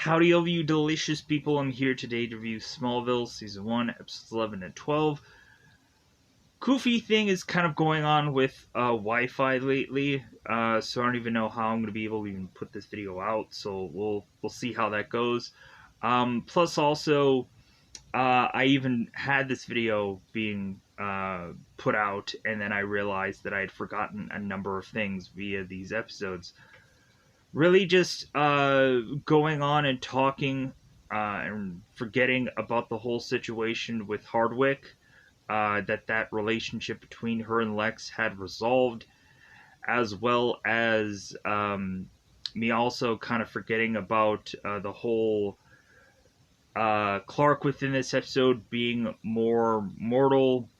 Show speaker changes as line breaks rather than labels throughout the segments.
Howdy, all you delicious people. I'm here today to review Smallville, Season 1, Episodes 11 and 12. Goofy thing is kind of going on with Wi-Fi lately, so I don't even know how I'm going to be able to even put this video out, so we'll see how that goes. Plus also, I even had this video being put out, and then I realized that I had forgotten a number of things via these episodes. Really just going on and talking and forgetting about the whole situation with Hardwick, that relationship between her and Lex had resolved, as well as me also kind of forgetting about the whole Clark within this episode being more mortal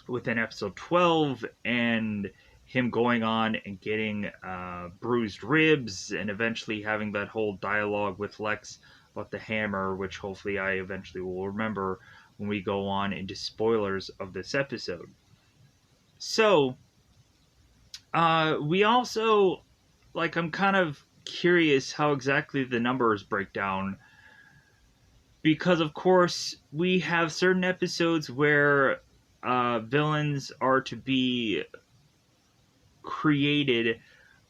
within episode 12, and him going on and getting bruised ribs, and eventually having that whole dialogue with Lex about the hammer, which hopefully I eventually will remember when we go on into spoilers of this episode. So, we also, I'm kind of curious how exactly the numbers break down, because of course we have certain episodes where villains are to be created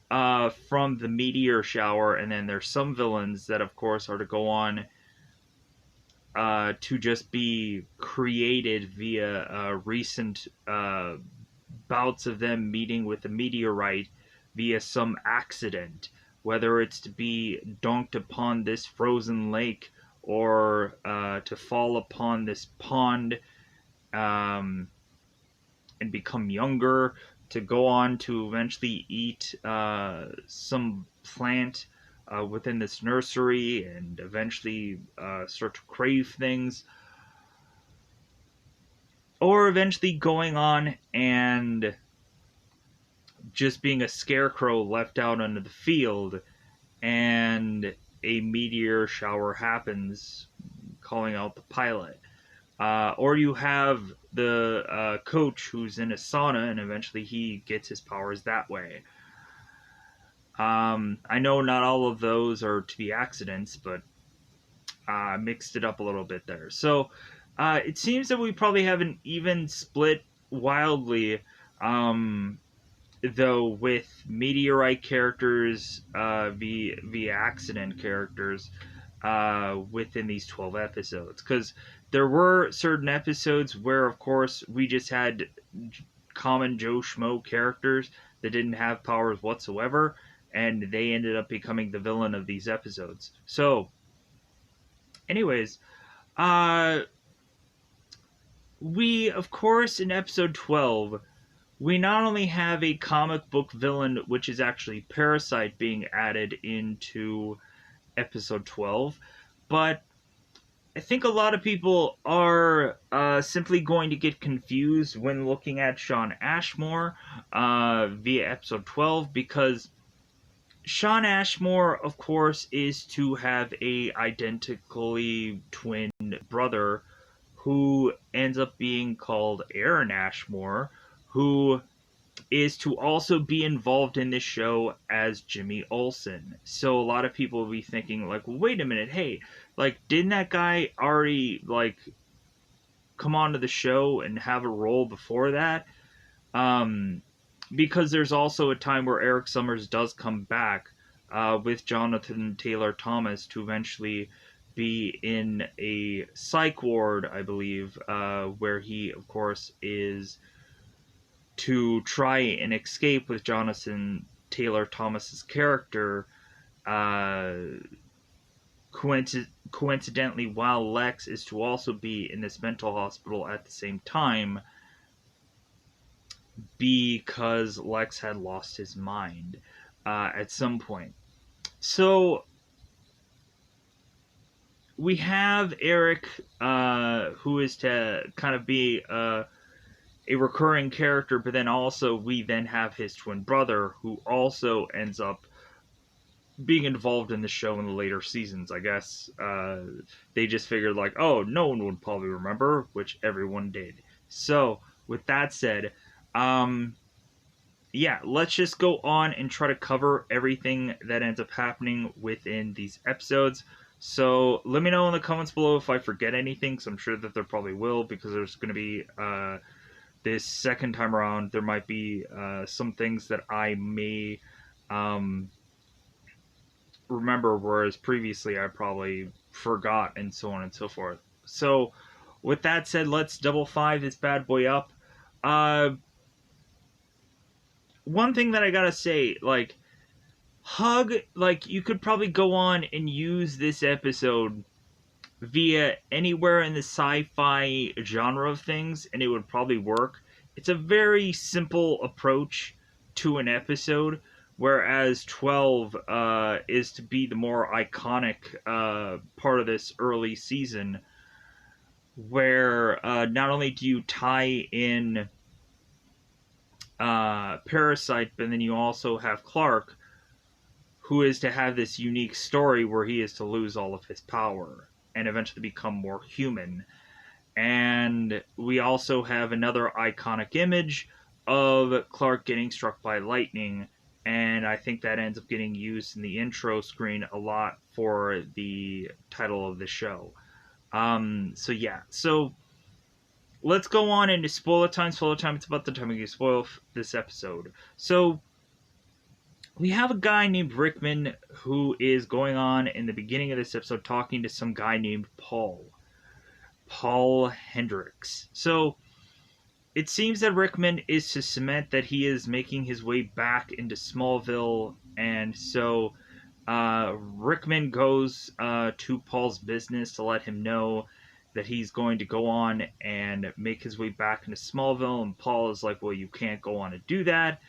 from the meteor shower, and then there's some villains that of course are to go on to just be created via recent bouts of them meeting with a meteorite via some accident, whether it's to be dunked upon this frozen lake or to fall upon this pond and become younger, to go on to eventually eat some plant within this nursery and eventually start to crave things, or eventually going on and just being a scarecrow left out onto the field, and a meteor shower happens, calling out the pilot. Or you have the coach who's in a sauna, and eventually he gets his powers that way. I know not all of those are to be accidents, but I mixed it up a little bit there. So it seems that we probably have an even split wildly, though, with meteorite characters via accident characters within these 12 episodes. Because there were certain episodes where, of course, we just had common Joe Schmo characters that didn't have powers whatsoever, and they ended up becoming the villain of these episodes. So, anyways, we, of course, in episode 12, we not only have a comic book villain, which is actually Parasite, being added into episode 12, but I think a lot of people are simply going to get confused when looking at Shawn Ashmore via episode 12, because Shawn Ashmore, of course, is to have a identically twin brother who ends up being called Aaron Ashmore, who is to also be involved in this show as Jimmy Olsen. So a lot of people will be thinking, well, wait a minute, hey, didn't that guy already, come onto the show and have a role before that? Because there's also a time where Eric Summers does come back with Jonathan Taylor Thomas to eventually be in a psych ward, I believe, where he, of course, is to try and escape with Jonathan Taylor Thomas's character, coincidentally, while Lex is to also be in this mental hospital at the same time, because Lex had lost his mind at some point. So we have Eric, who is to kind of be a recurring character, but then also we then have his twin brother, who also ends up being involved in the show in the later seasons. I guess they just figured, oh, no one would probably remember, which everyone did. So with that said, yeah, let's just go on and try to cover everything that ends up happening within these episodes. So let me know in the comments below if I forget anything, because I'm sure that there probably will, because there's going to be, this second time around, there might be some things that I may remember, whereas previously I probably forgot, and so on and so forth. So with that said, let's double five this bad boy up. One thing that I gotta say, like, Hug, like, you could probably go on and use this episode via anywhere in the sci-fi genre of things, and it would probably work. It's a very simple approach to an episode, whereas 12 is to be the more iconic part of this early season, where not only do you tie in Parasite, but then you also have Clark, who is to have this unique story where he is to lose all of his power and eventually become more human. And we also have another iconic image of Clark getting struck by lightning, and I think that ends up getting used in the intro screen a lot for the title of the show. So yeah, so let's go on into spoiler time. Spoiler time, it's about the time we can spoil this episode. So we have a guy named Rickman who is going on in the beginning of this episode talking to some guy named Paul Hendricks. So it seems that Rickman is to cement that he is making his way back into Smallville, and so Rickman goes to Paul's business to let him know that he's going to go on and make his way back into Smallville, and Paul is like, well, you can't go on and do that.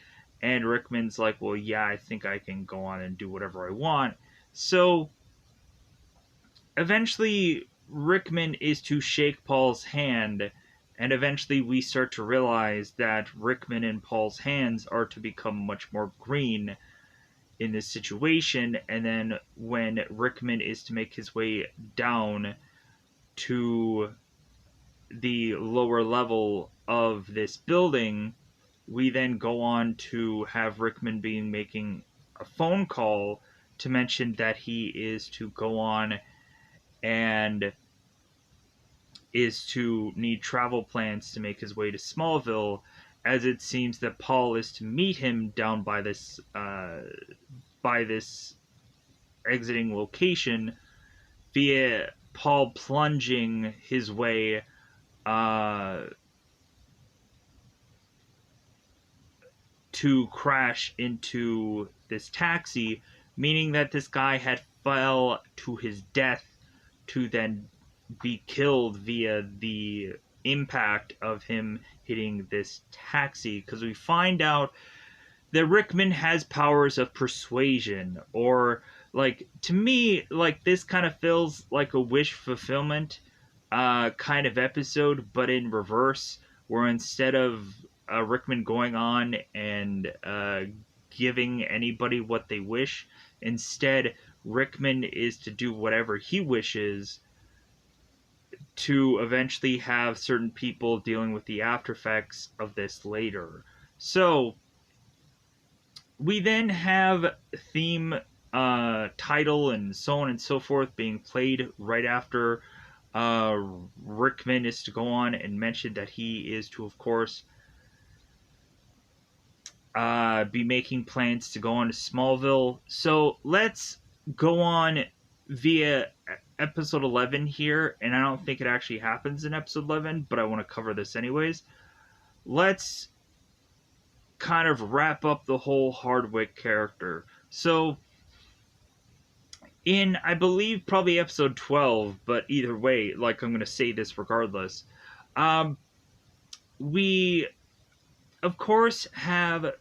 And Rickman's like, well, yeah, I think I can go on and do whatever I want. So eventually, Rickman is to shake Paul's hand, and eventually we start to realize that Rickman and Paul's hands are to become much more green in this situation. And then when Rickman is to make his way down to the lower level of this building, we then go on to have Rickman being making a phone call to mention that he is to go on and is to need travel plans to make his way to Smallville, as it seems that Paul is to meet him down by this exiting location via Paul plunging his way to crash into this taxi, meaning that this guy had fell to his death to then be killed via the impact of him hitting this taxi. Because we find out that Rickman has powers of persuasion, or, like, to me, like, this kind of feels like a wish fulfillment kind of episode, but in reverse, where instead of Rickman going on and giving anybody what they wish, instead Rickman is to do whatever he wishes to eventually have certain people dealing with the after effects of this later. So we then have theme, title, and so on and so forth being played right after Rickman is to go on and mention that he is to, of course, be making plans to go on to Smallville. So let's go on via episode 11 here, and I don't think it actually happens in episode 11, but I want to cover this anyways. Let's kind of wrap up the whole Hardwick character. So in, I believe, probably episode 12, but either way, like, I'm going to say this regardless, we, of course, have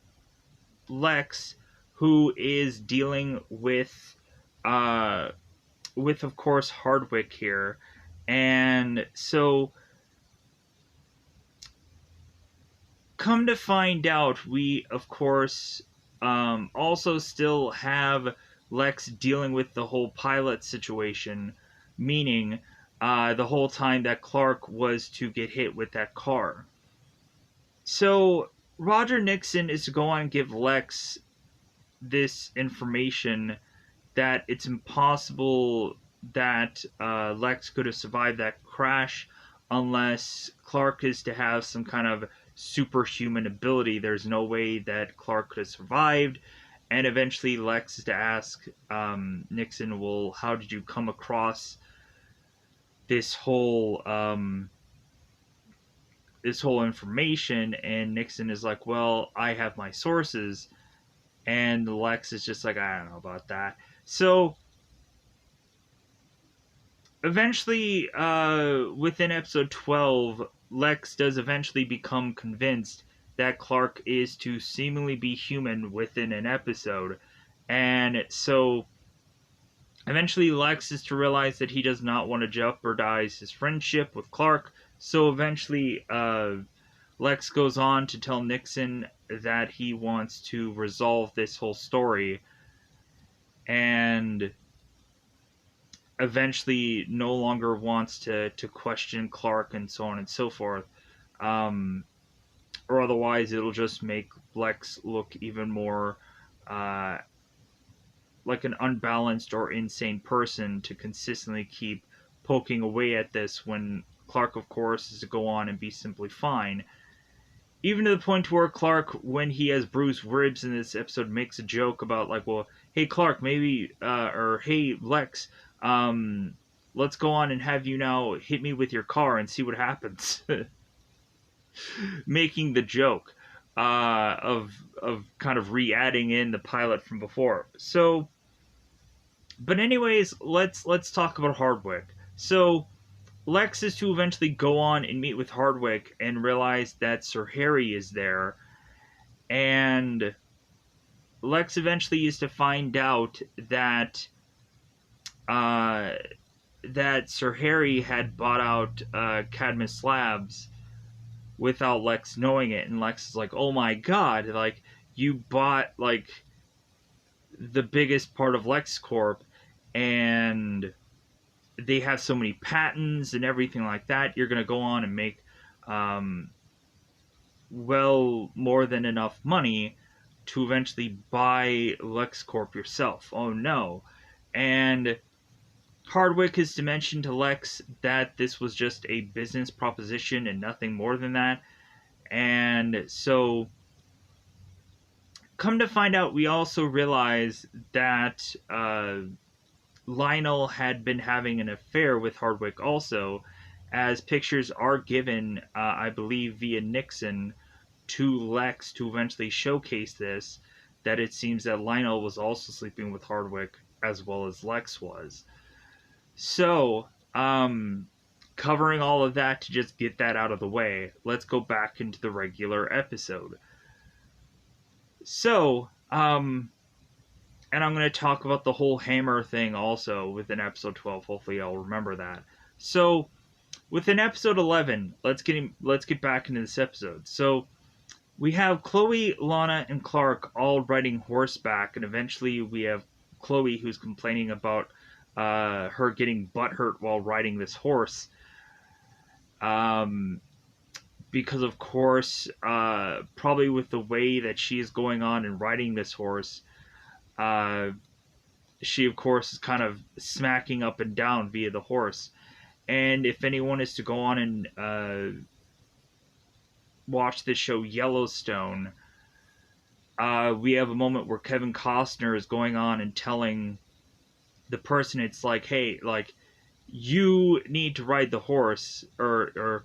Lex, who is dealing with, of course, Hardwick here. And so, come to find out, we, of course, also still have Lex dealing with the whole pilot situation, meaning the whole time that Clark was to get hit with that car. So Roger Nixon is to go on and give Lex this information that it's impossible that Lex could have survived that crash unless Clark is to have some kind of superhuman ability. There's no way that Clark could have survived. And eventually Lex is to ask Nixon, well, how did you come across this whole information? And Nixon is like, well, I have my sources. And Lex is just like, I don't know about that. So eventually, within episode 12, Lex does eventually become convinced that Clark is to seemingly be human within an episode. And so eventually Lex is to realize that he does not want to jeopardize his friendship with Clark. So eventually, Lex goes on to tell Nixon that he wants to resolve this whole story. And eventually no longer wants to question Clark and so on and so forth. Or otherwise it'll just make Lex look even more like an unbalanced or insane person to consistently keep poking away at this when Clark, of course, is to go on and be simply fine. Even to the point where Clark, when he has bruised ribs in this episode, makes a joke about, like, well, hey, Clark, maybe, or hey, Lex, let's go on and have you now hit me with your car and see what happens. Making the joke of kind of re-adding in the pilot from before. So, but anyways, let's talk about Hardwick. So, Lex is to eventually go on and meet with Hardwick and realize that Sir Harry is there. And Lex eventually is to find out that that Sir Harry had bought out Cadmus Labs without Lex knowing it. And Lex is like, oh my god, like, you bought, like, the biggest part of LexCorp, and they have so many patents and everything like that, you're going to go on and make well more than enough money to eventually buy LexCorp yourself. Oh no. And Hardwick is to mention to Lex that this was just a business proposition and nothing more than that. And so, come to find out, we also realize that Lionel had been having an affair with Hardwick also, as pictures are given, I believe, via Nixon to Lex to eventually showcase this, that it seems that Lionel was also sleeping with Hardwick as well as Lex was. So, covering all of that to just get that out of the way, let's go back into the regular episode. So, and I'm going to talk about the whole hammer thing also within episode 12. Hopefully I'll remember that. So, within episode 11, let's get back into this episode. So, we have Chloe, Lana, and Clark all riding horseback, and eventually we have Chloe who's complaining about her getting butthurt while riding this horse. Because, of course, probably with the way that she is going on and riding this horse, she, of course, is kind of smacking up and down via the horse. And if anyone is to go on and watch the show Yellowstone, we have a moment where Kevin Costner is going on and telling the person, it's like, hey, like, you need to ride the horse, or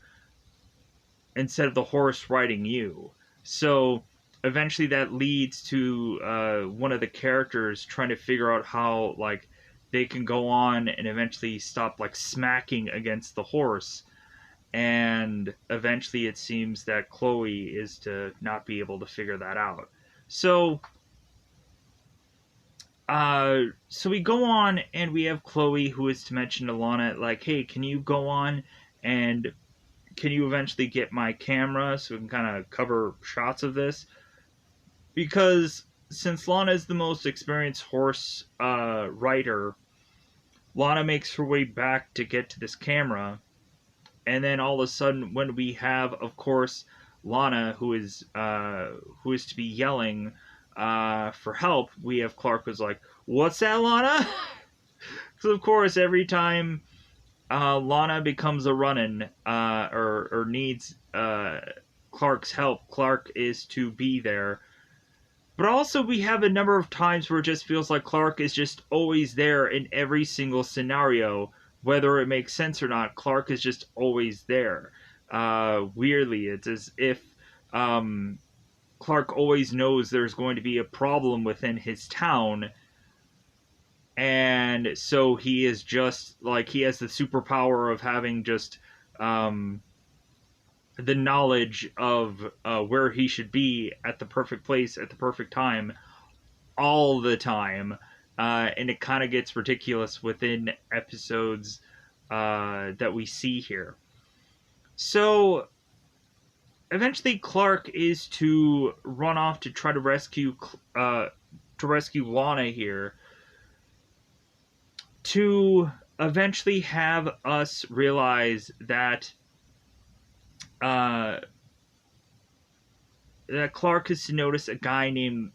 instead of the horse riding you. So eventually that leads to one of the characters trying to figure out how, like, they can go on and eventually stop, like, smacking against the horse. And eventually it seems that Chloe is to not be able to figure that out. So so we go on and we have Chloe who is to mention to Lana, like, hey, can you go on and can you eventually get my camera so we can kind of cover shots of this? Because since Lana is the most experienced horse rider, Lana makes her way back to get to this camera. And then all of a sudden, when we have, of course, Lana, who is to be yelling for help, we have Clark who's like, what's that, Lana? So of course, every time Lana becomes a runnin', or needs Clark's help, Clark is to be there. But also, we have a number of times where it just feels like Clark is just always there in every single scenario, whether it makes sense or not. Clark is just always there. Weirdly, it's as if Clark always knows there's going to be a problem within his town, and so he is just like he has the superpower of having just the knowledge of where he should be at the perfect place at the perfect time all the time, and it kind of gets ridiculous within episodes that we see here. So eventually, Clark is to run off to try to rescue Lana here, to eventually have us realize that that Clark is to notice a guy named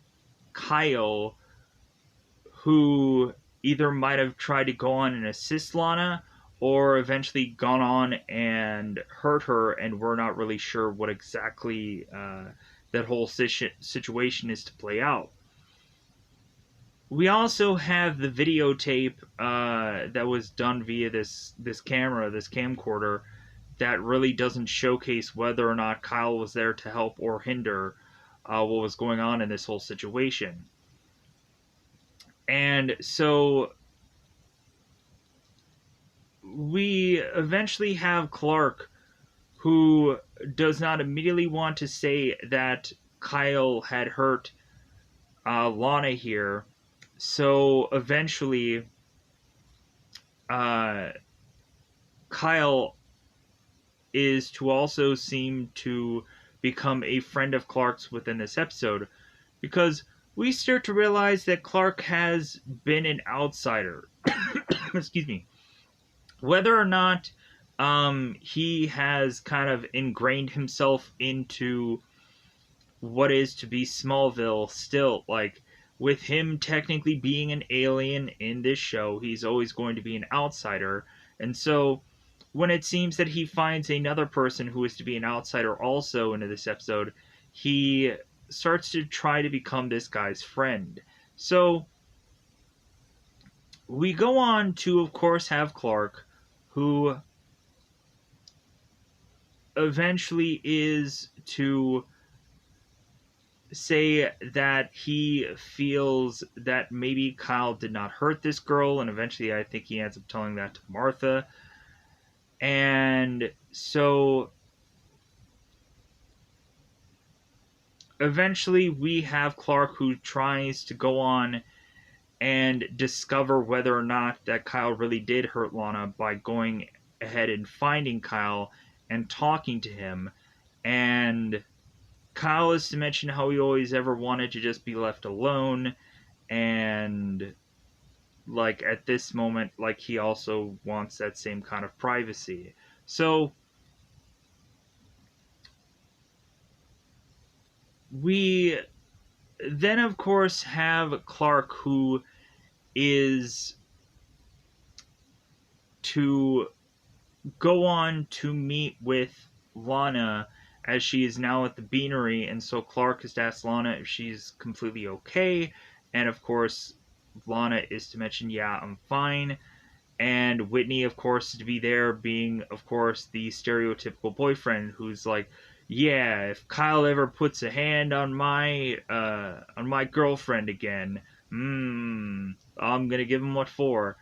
Kyle who either might have tried to go on and assist Lana or eventually gone on and hurt her, and we're not really sure what exactly that whole situation is to play out. We also have the videotape that was done via this camcorder, that really doesn't showcase whether or not Kyle was there to help or hinder what was going on in this whole situation. And so we eventually have Clark, who does not immediately want to say that Kyle had hurt Lana here. So eventually, Kyle is to also seem to become a friend of Clark's within this episode, because we start to realize that Clark has been an outsider. Excuse me. Whether or not he has kind of ingrained himself into what is to be Smallville still, like, with him technically being an alien in this show, he's always going to be an outsider. And so when it seems that he finds another person who is to be an outsider also into this episode, he starts to try to become this guy's friend. So we go on to, of course, have Clark, who eventually is to say that he feels that maybe Kyle did not hurt this girl, and eventually I think he ends up telling that to Martha. And so eventually we have Clark, who tries to go on and discover whether or not that Kyle really did hurt Lana by going ahead and finding Kyle and talking to him. And Kyle is to mention how he always ever wanted to just be left alone, and like at this moment, like he also wants that same kind of privacy. So we then of course have Clark, who is to go on to meet with Lana, as she is now at the Beanery, and so Clark has to ask Lana if she's completely okay, and of course Lana is to mention, yeah, I'm fine. And Whitney, of course, is to be there, being, of course, the stereotypical boyfriend who's like, yeah, if Kyle ever puts a hand on my girlfriend again, I'm gonna give him what for.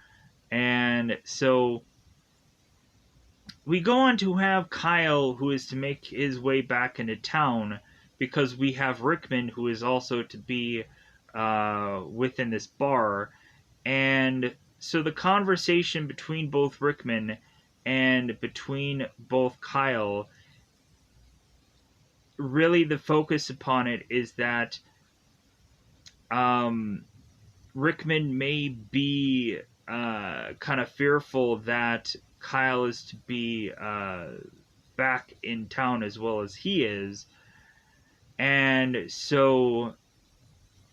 And so we go on to have Kyle, who is to make his way back into town, because we have Rickman, who is also to be within this bar. And so the conversation between both Rickman and between both Kyle, really the focus upon it is that Rickman may be kind of fearful that Kyle is to be back in town as well as he is. And so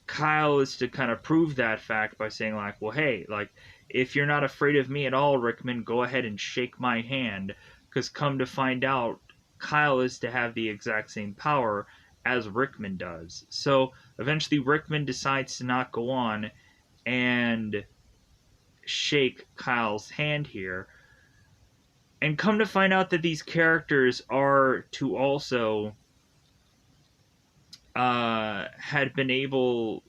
Kyle is to kind of prove that fact by saying, like, well, hey, like, if you're not afraid of me at all, Rickman, go ahead and shake my hand. Because come to find out, Kyle is to have the exact same power as Rickman does. So eventually, Rickman decides to not go on and shake Kyle's hand here. And come to find out that these characters are to also had been able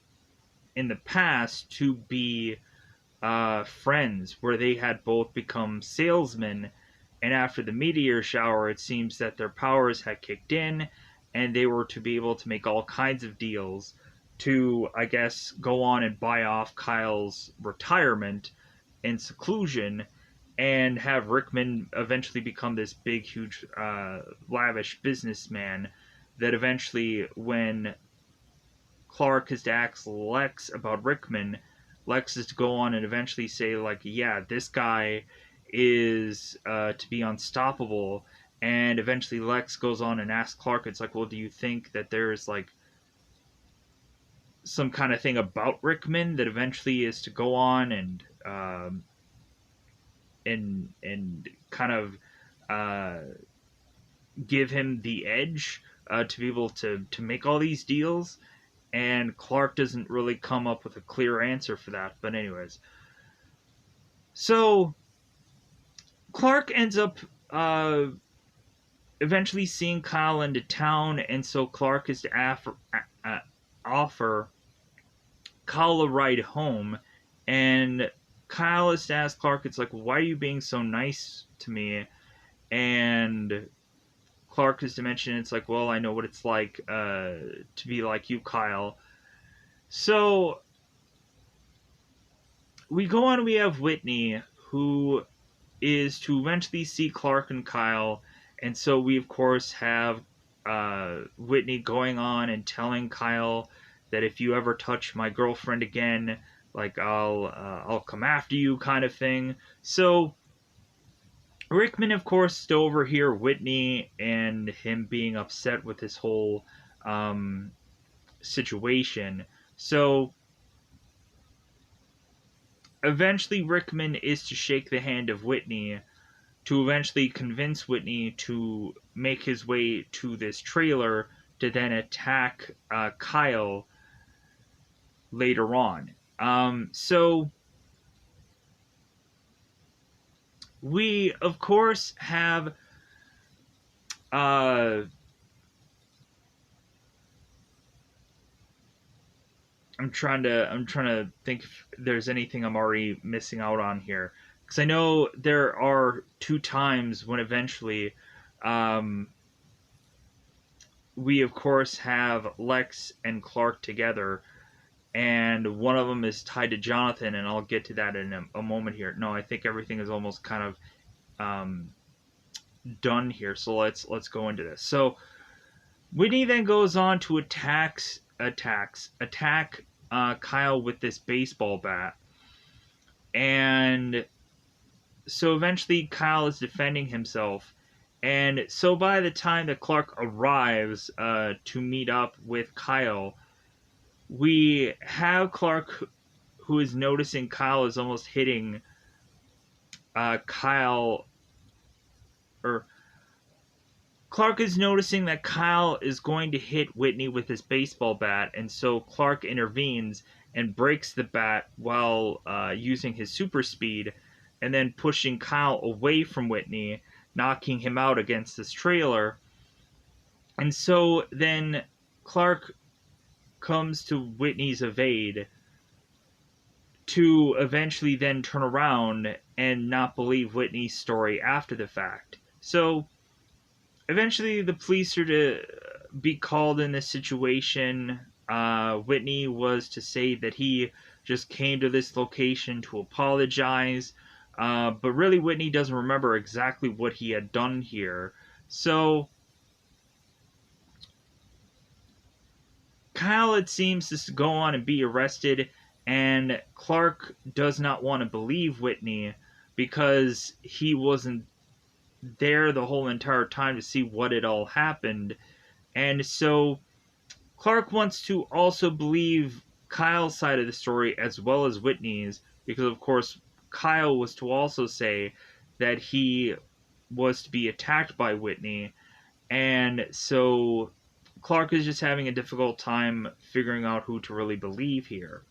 in the past to be friends, where they had both become salesmen. And after the meteor shower, it seems that their powers had kicked in, and they were to be able to make all kinds of deals to, I guess, go on and buy off Kyle's retirement in seclusion, and have Rickman eventually become this big, huge, lavish businessman. That eventually, when Clark is to ask Lex about Rickman, Lex is to go on and eventually say, like, yeah, this guy is to be unstoppable. And eventually Lex goes on and asks Clark, it's like, well, do you think that there's, like, some kind of thing about Rickman that eventually is to go on and kind of give him the edge to be able to make all these deals? And Clark doesn't really come up with a clear answer for that. But anyways, so Clark ends up eventually seeing Kyle into town, and so Clark is to offer Kyle a ride home, and Kyle is to ask Clark, it's like, why are you being so nice to me? And Clark is to mention, it's like, well, I know what it's like to be like you, Kyle. So we go on, we have Whitney, who is to eventually see Clark and Kyle, and so we, of course, have Whitney going on and telling Kyle that if you ever touch my girlfriend again, like, I'll come after you, kind of thing. So Rickman, of course, still overhear Whitney and him being upset with this whole situation. So eventually Rickman is to shake the hand of Whitney to eventually convince Whitney to make his way to this trailer to then attack Kyle later on. So we, of course, have I'm trying to think if there's anything I'm already missing out on here, because I know there are two times when eventually we, of course, have Lex and Clark together, and one of them is tied to Jonathan, and I'll get to that in a moment here. No, I think everything is almost kind of done here, so let's go into this. So Whitney then goes on to attack Kyle with this baseball bat, and so eventually Kyle is defending himself, and so by the time that Clark arrives to meet up with Kyle, we have Clark, who is noticing Kyle is almost hitting Kyle, or Clark is noticing that Kyle is going to hit Whitney with his baseball bat, and so Clark intervenes and breaks the bat while using his super speed, and then pushing Kyle away from Whitney, knocking him out against this trailer. And so then Clark comes to Whitney's aid to eventually then turn around and not believe Whitney's story after the fact. So eventually the police are to be called in this situation. Whitney was to say that he just came to this location to apologize, but really Whitney doesn't remember exactly what he had done here. So Kyle, it seems, is to go on and be arrested, and Clark does not want to believe Whitney because he wasn't there the whole entire time to see what had all happened. And so Clark wants to also believe Kyle's side of the story as well as Whitney's, because of course Kyle was to also say that he was to be attacked by Whitney, and so Clark is just having a difficult time figuring out who to really believe here.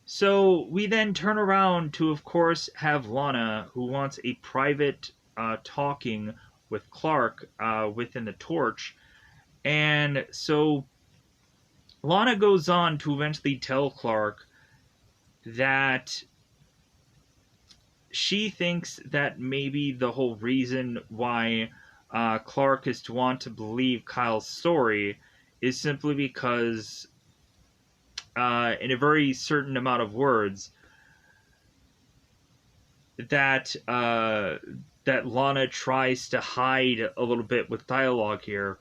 So we then turn around to, of course, have Lana, who wants a private talking with Clark within the Torch. And so Lana goes on to eventually tell Clark that she thinks that maybe the whole reason why Clark is to want to believe Kyle's story is simply because, in a very certain amount of words, that that Lana tries to hide a little bit with dialogue here.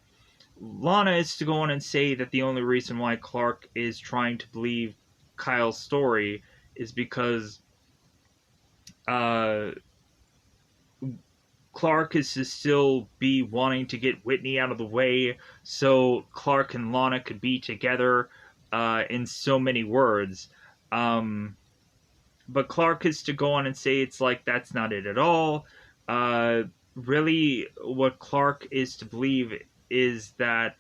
Lana is to go on and say that the only reason why Clark is trying to believe Kyle's story is because uh, Clark is to still be wanting to get Whitney out of the way so Clark and Lana could be together in so many words. But Clark is to go on and say it's like that's not it at all. Really, what Clark is to believe is that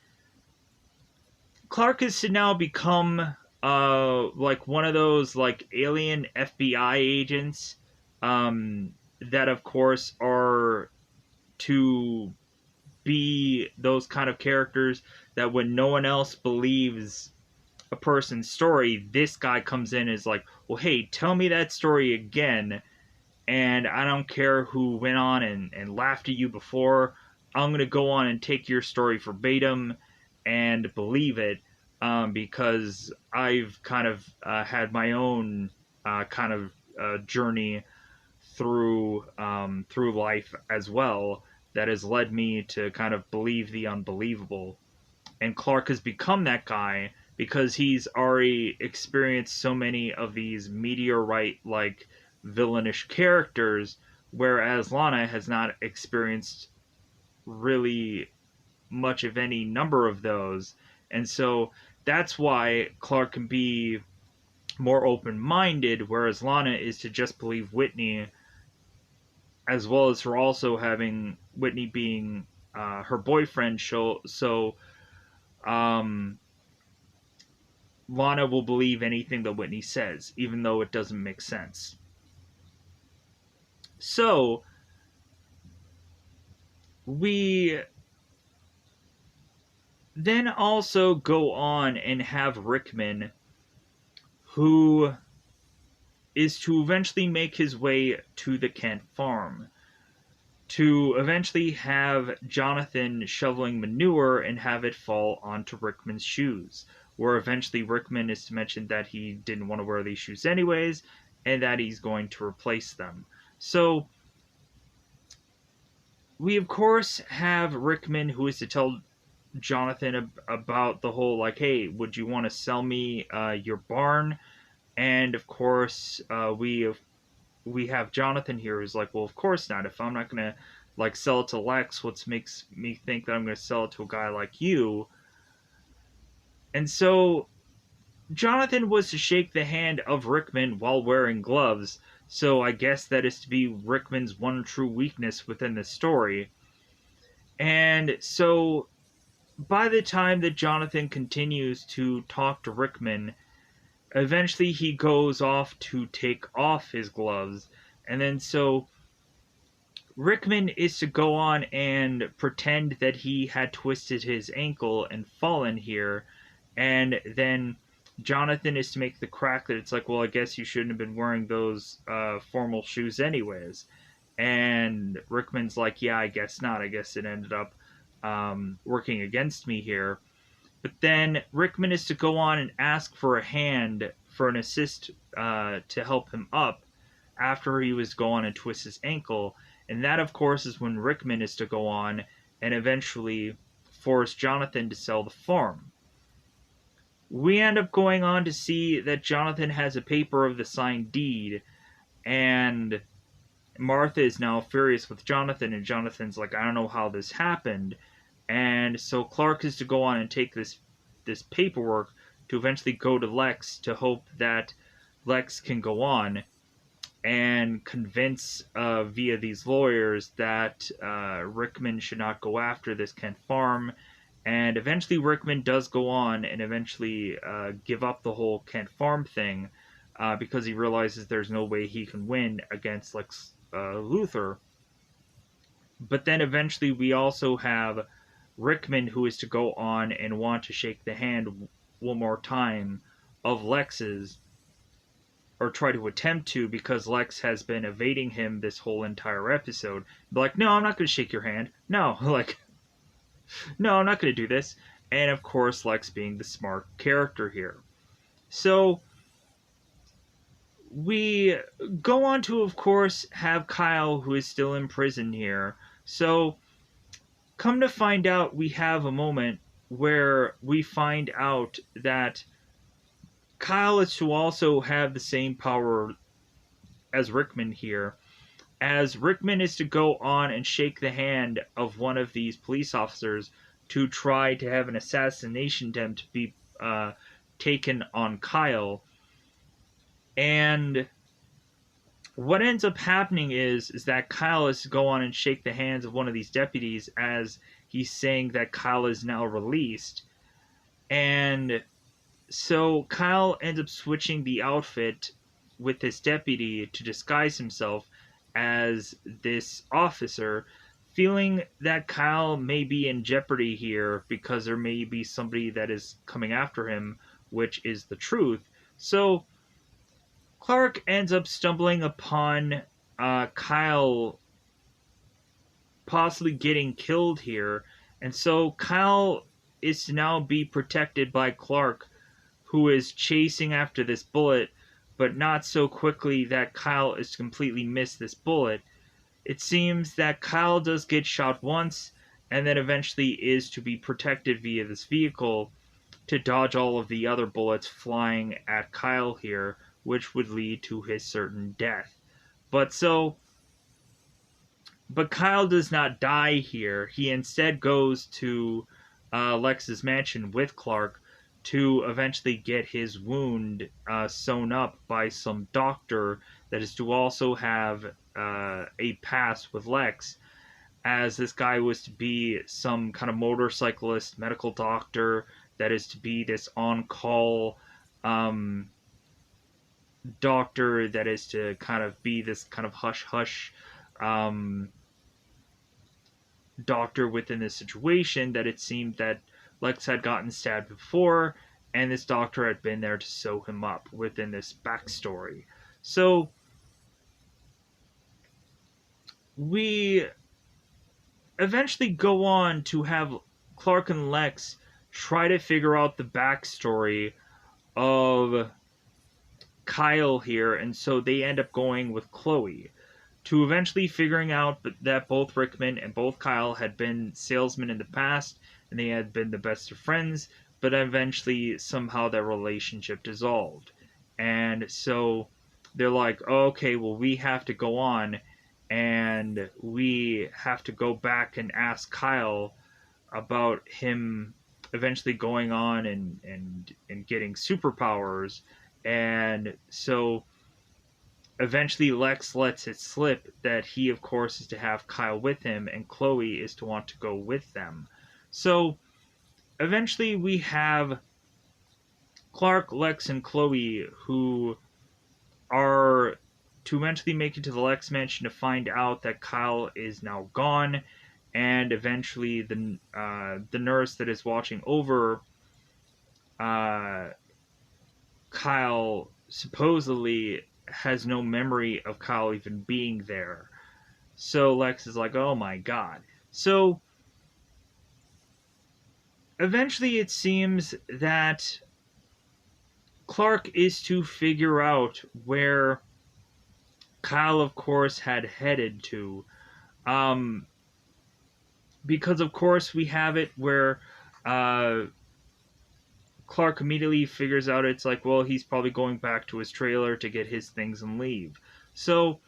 Clark is to now become like one of those like alien FBI agents that of course are to be those kind of characters that when no one else believes a person's story, this guy comes in and is like, well, hey, tell me that story again, and I don't care who went on and laughed at you before. I'm going to go on and take your story verbatim and believe it, because I've kind of had my own kind of journey through life as well that has led me to kind of believe the unbelievable. And Clark has become that guy because he's already experienced so many of these meteorite like villainish characters, whereas Lana has not experienced really much of any number of those. And so that's why Clark can be more open minded, whereas Lana is to just believe Whitney, as well as her also having Whitney being her boyfriend. So um, Lana will believe anything that Whitney says, even though it doesn't make sense. So we then also go on and have Rickman, who is to eventually make his way to the Kent farm, to eventually have Jonathan shoveling manure and have it fall onto Rickman's shoes, where eventually Rickman is to mention that he didn't want to wear these shoes anyways, and that he's going to replace them. So we of course have Rickman, who is to tell Jonathan about the whole like, hey, would you want to sell me your barn? And of course, we have Jonathan here who's like, well, of course not. If I'm not gonna like sell it to Lex, what makes me think that I'm gonna sell it to a guy like you? And so Jonathan was to shake the hand of Rickman while wearing gloves. So I guess that is to be Rickman's one true weakness within the story. And so by the time that Jonathan continues to talk to Rickman, eventually he goes off to take off his gloves. And then so Rickman is to go on and pretend that he had twisted his ankle and fallen here. And then Jonathan is to make the crack that it's like, well, I guess you shouldn't have been wearing those formal shoes anyways. And Rickman's like, yeah, I guess not. I guess it ended up working against me here. But then Rickman is to go on and ask for a hand for an assist to help him up after he was go on and twist his ankle. And that, of course, is when Rickman is to go on and eventually force Jonathan to sell the farm. We end up going on to see that Jonathan has a paper of the signed deed, and Martha is now furious with Jonathan, and Jonathan's like, I don't know how this happened. And so Clark is to go on and take this paperwork to eventually go to Lex to hope that Lex can go on. and convince via these lawyers that Rickman should not go after this Kent farm. And eventually Rickman does go on and eventually give up the whole Kent farm thing because he realizes there's no way he can win against Lex Luthor. But then eventually we also have Rickman, who is to go on and want to shake the hand one more time of Lex's, or try to attempt to, because Lex has been evading him this whole entire episode. Be like, no, I'm not going to shake your hand. No, like, no, I'm not going to do this. And of course, Lex being the smart character here. So we go on to, of course, have Kyle, who is still in prison here. So come to find out, we have a moment where we find out that Kyle is to also have the same power as Rickman here, as Rickman is to go on and shake the hand of one of these police officers to try to have an assassination attempt to be taken on Kyle. And what ends up happening is that Kyle is to go on and shake the hands of one of these deputies as he's saying that Kyle is now released. And so Kyle ends up switching the outfit with this deputy to disguise himself as this officer, feeling that Kyle may be in jeopardy here because there may be somebody that is coming after him, which is the truth. So Clark ends up stumbling upon Kyle possibly getting killed here, and so Kyle is to now be protected by Clark, who is chasing after this bullet, but not so quickly that Kyle is to completely miss this bullet. It seems that Kyle does get shot once, and then eventually is to be protected via this vehicle to dodge all of the other bullets flying at Kyle here, which would lead to his certain death. But Kyle does not die here. He instead goes to Lex's mansion with Clark to eventually get his wound sewn up by some doctor that is to also have a pass with Lex, as this guy was to be some kind of motorcyclist medical doctor that is to be this on-call doctor that is to kind of be this kind of hush-hush doctor within this situation, that it seemed that Lex had gotten stabbed before, and this doctor had been there to sew him up within this backstory. So we eventually go on to have Clark and Lex try to figure out the backstory of Kyle here, and so they end up going with Chloe to eventually figuring out that both Rickman and both Kyle had been salesmen in the past, and they had been the best of friends, but eventually somehow their relationship dissolved. And so they're like, oh, okay, well, we have to go on, and we have to go back and ask Kyle about him eventually going on and getting superpowers. And so eventually Lex lets it slip that he, of course, is to have Kyle with him, and Chloe is to want to go with them. So eventually we have Clark, Lex, and Chloe, who are to eventually make it to the Lex mansion to find out that Kyle is now gone, and eventually the nurse that is watching over Kyle supposedly has no memory of Kyle even being there. So Lex is like, oh my god. So eventually it seems that Clark is to figure out where Kyle, of course, had headed to. Because, of course, we have it where Clark immediately figures out it's like, well, he's probably going back to his trailer to get his things and leave. So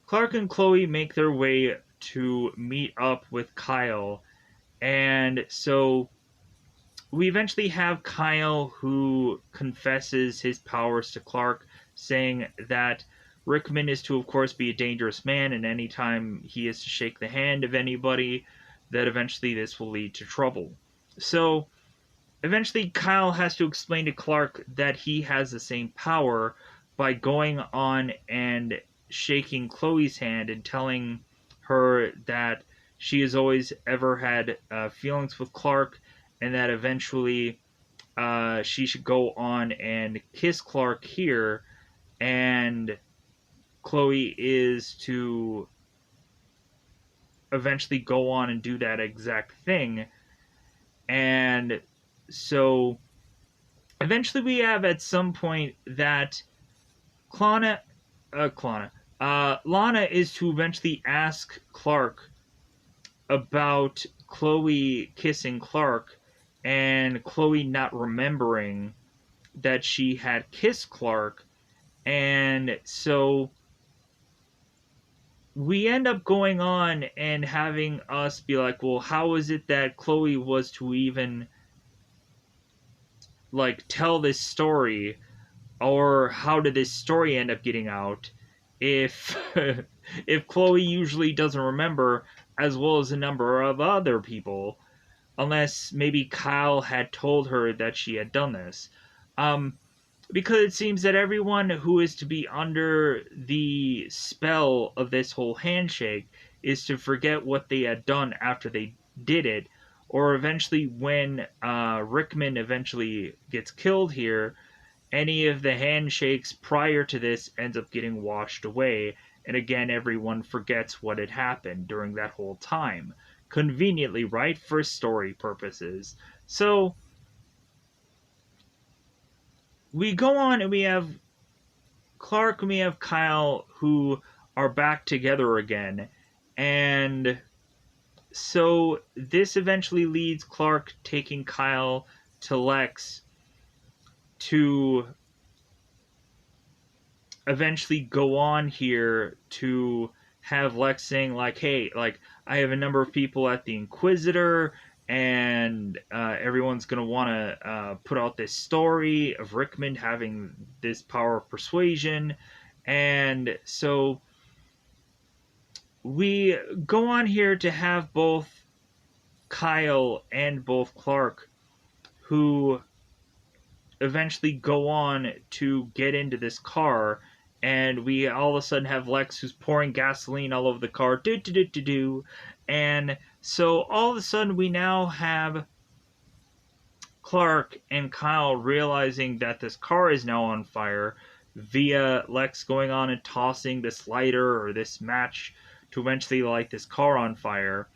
Clark and Chloe make their way to meet up with Kyle, and so we eventually have Kyle, who confesses his powers to Clark, saying that Rickman is to, of course, be a dangerous man, and anytime he is to shake the hand of anybody, that eventually this will lead to trouble. So, eventually, Kyle has to explain to Clark that he has the same power by going on and shaking Chloe's hand and telling her that she has always ever had feelings with Clark, and that eventually she should go on and kiss Clark here, and Chloe is to eventually go on and do that exact thing. And so eventually we have at some point that Lana is to eventually ask Clark about Chloe kissing Clark, and Chloe not remembering that she had kissed Clark. And so we end up going on and having us be like, well, how is it that Chloe was to even like tell this story, or how did this story end up getting out if if Chloe usually doesn't remember, as well as a number of other people, unless maybe Kyle had told her that she had done this. Because it seems that everyone who is to be under the spell of this whole handshake is to forget what they had done after they did it, or eventually when Rickman eventually gets killed here, any of the handshakes prior to this ends up getting washed away, and again everyone forgets what had happened during that whole time. Conveniently, right? For story purposes. So we go on and we have Clark and we have Kyle who are back together again. And so this eventually leads Clark taking Kyle to Lex to eventually go on here to have Lex saying like, hey, like, I have a number of people at the Inquisitor, and everyone's going to want to put out this story of Rickman having this power of persuasion. And so we go on here to have both Kyle and both Clark, who eventually go on to get into this car, and we all of a sudden have Lex who's pouring gasoline all over the car, do. And so all of a sudden we now have Clark and Kyle realizing that this car is now on fire via Lex going on and tossing this lighter or this match to eventually light this car on fire.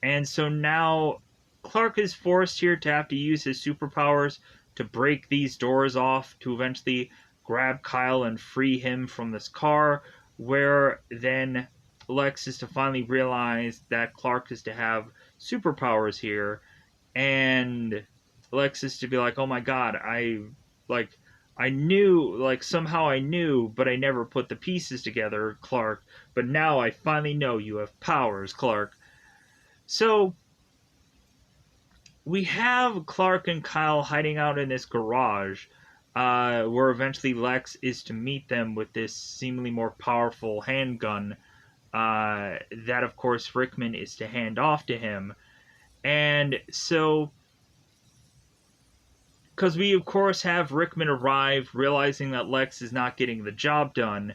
And so now Clark is forced here to have to use his superpowers to break these doors off to eventually grab Kyle and free him from this car, where then Lex is to finally realize that Clark is to have superpowers here, and Lex is to be like, oh my god, I knew, like, somehow I knew, but I never put the pieces together, Clark, but now I finally know you have powers, Clark. So we have Clark and Kyle hiding out in this garage, where eventually Lex is to meet them with this seemingly more powerful handgun, that of course Rickman is to hand off to him. And so, because we of course have Rickman arrive, realizing that Lex is not getting the job done,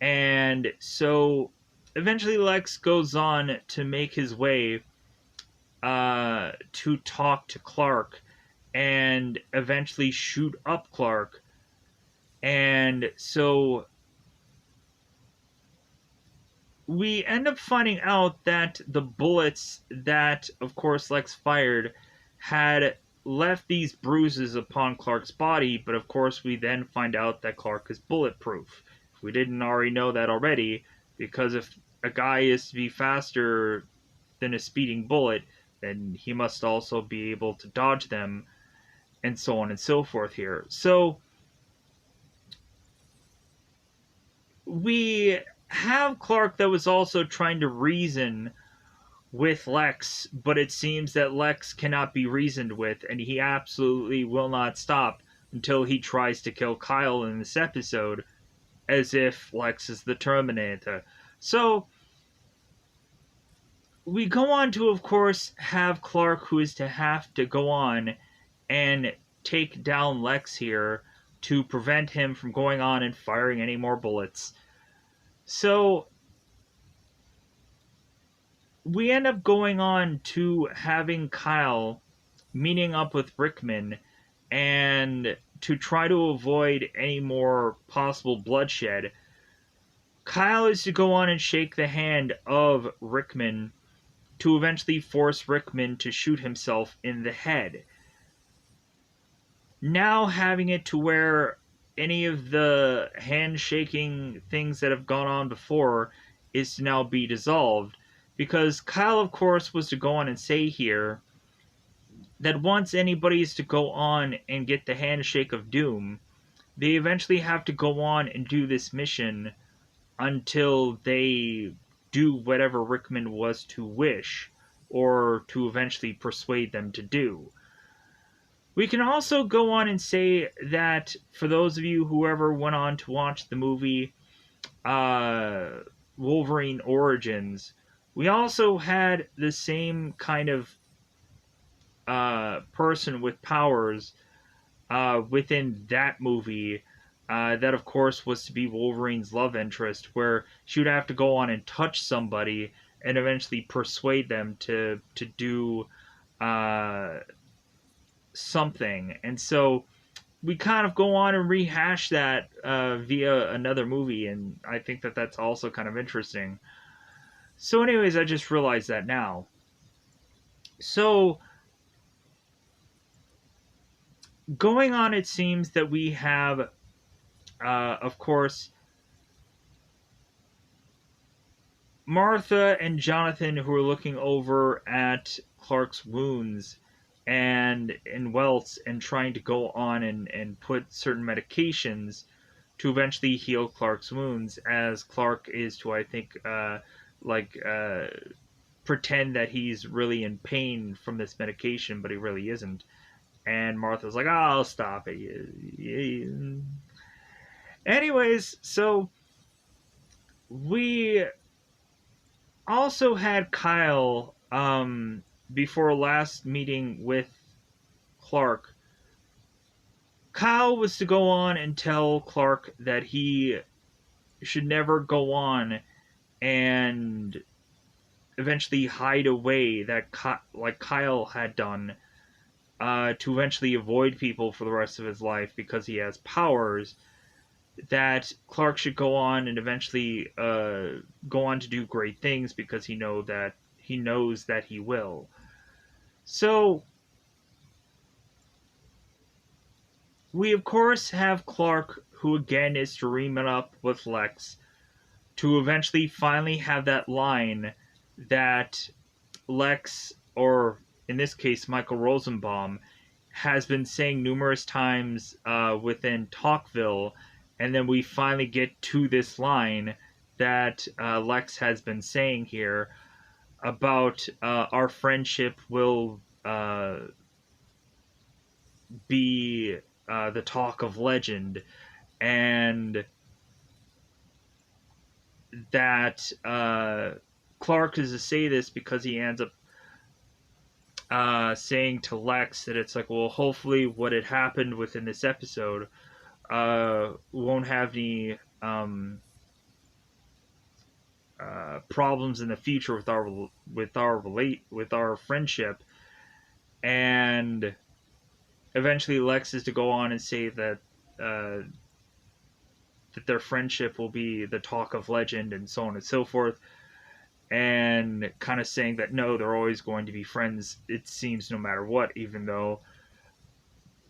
and so eventually Lex goes on to make his way to talk to Clark and eventually shoot up Clark. And so we end up finding out that the bullets that, of course, Lex fired had left these bruises upon Clark's body, but of course we then find out that Clark is bulletproof. If we didn't already know that already, because if a guy is to be faster than a speeding bullet, then he must also be able to dodge them, and so on and so forth here. So we have Clark that was also trying to reason with Lex, but it seems that Lex cannot be reasoned with, and he absolutely will not stop until he tries to kill Kyle in this episode. as if Lex is the Terminator. So we go on to, of course, have Clark, who is to have to go on and take down Lex here to prevent him from going on and firing any more bullets. So we end up going on to having Kyle meeting up with Rickman and to try to avoid any more possible bloodshed. Kyle is to go on and shake the hand of Rickman to eventually force Rickman to shoot himself in the head. Now having it to where any of the handshaking things that have gone on before is to now be dissolved, because Kyle, of course, was to go on and say here that once anybody is to go on and get the handshake of doom, they eventually have to go on and do this mission until they do whatever Rickman was to wish or to eventually persuade them to do. We can also go on and say that for those of you who ever went on to watch the movie Wolverine Origins, we also had the same kind of person with powers within that movie. That, of course, was to be Wolverine's love interest, where she would have to go on and touch somebody and eventually persuade them to do something. And so we kind of go on and rehash that via another movie, and I think that that's also kind of interesting. So, anyways, I just realized that now. So, going on, it seems that we have, of course, Martha and Jonathan, who are looking over at Clark's wounds and welts and trying to go on and put certain medications to eventually heal Clark's wounds, as Clark is to, I think, pretend that he's really in pain from this medication, but he really isn't. And Martha's like, oh, I'll stop it. Anyways, so we also had Kyle, before last meeting with Clark. Kyle was to go on and tell Clark that he should never go on and eventually hide away, that like Kyle had done, to eventually avoid people for the rest of his life because he has powers. That Clark should go on and eventually go on to do great things because he knows that he will. So we of course have Clark, who again is to ream it up with Lex to eventually finally have that line that Lex, or in this case Michael Rosenbaum, has been saying numerous times within Talkville, and then we finally get to this line that Lex has been saying here about our friendship will be the talk of legend, and that Clark is to say this because he ends up saying to Lex that it's like, well, hopefully what had happened within this episode won't have any problems in the future with our friendship. And eventually Lex is to go on and say that that their friendship will be the talk of legend and so on and so forth, and kind of saying that no, they're always going to be friends, it seems, no matter what, even though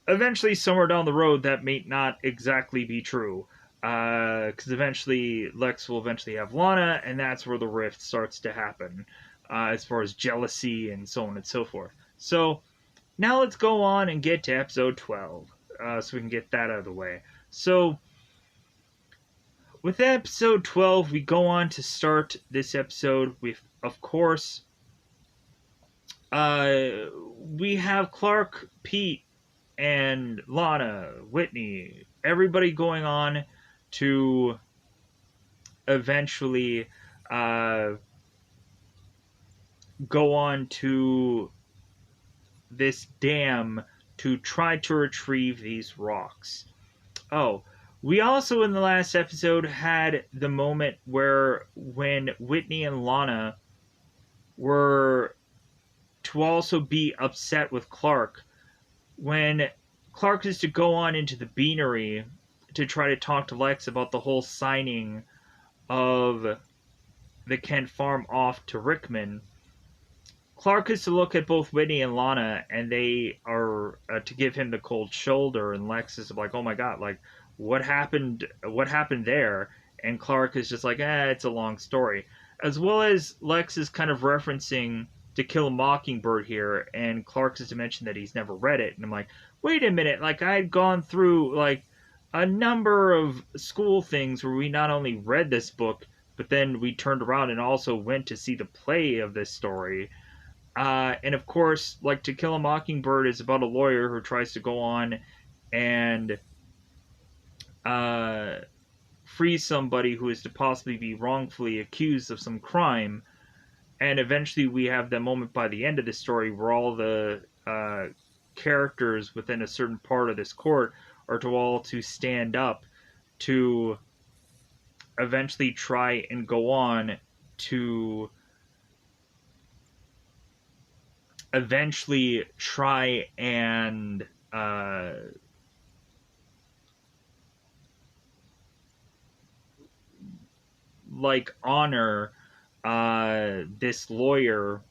eventually somewhere down the road that may not exactly be true, because eventually Lex will eventually have Lana, and that's where the rift starts to happen, as far as jealousy and so on and so forth. So now let's go on and get to episode 12, so we can get that out of the way. So with episode 12, we go on to start this episode with, of course, we have Clark, Pete, and Lana, Whitney, everybody going on to eventually go on to this dam to try to retrieve these rocks. Oh, we also in the last episode had the moment where when Whitney and Lana were to also be upset with Clark when Clark is to go on into the beanery to try to talk to Lex about the whole signing of the Kent farm off to Rickman. Clark is to look at both Whitney and Lana, and they are to give him the cold shoulder. And Lex is like, "Oh my god, like what happened? What happened there?" And Clark is just like, it's a long story." As well as Lex is kind of referencing To Kill a Mockingbird here, and Clark is to mention that he's never read it. And I'm like, wait a minute, like I had gone through like a number of school things where we not only read this book, but then we turned around and also went to see the play of this story. And of course, like To Kill a Mockingbird is about a lawyer who tries to go on and uh, free somebody who is to possibly be wrongfully accused of some crime. And eventually, we have that moment by the end of the story where all the characters within a certain part of this court are to all to stand up to eventually try and go on to eventually try and like honor this lawyer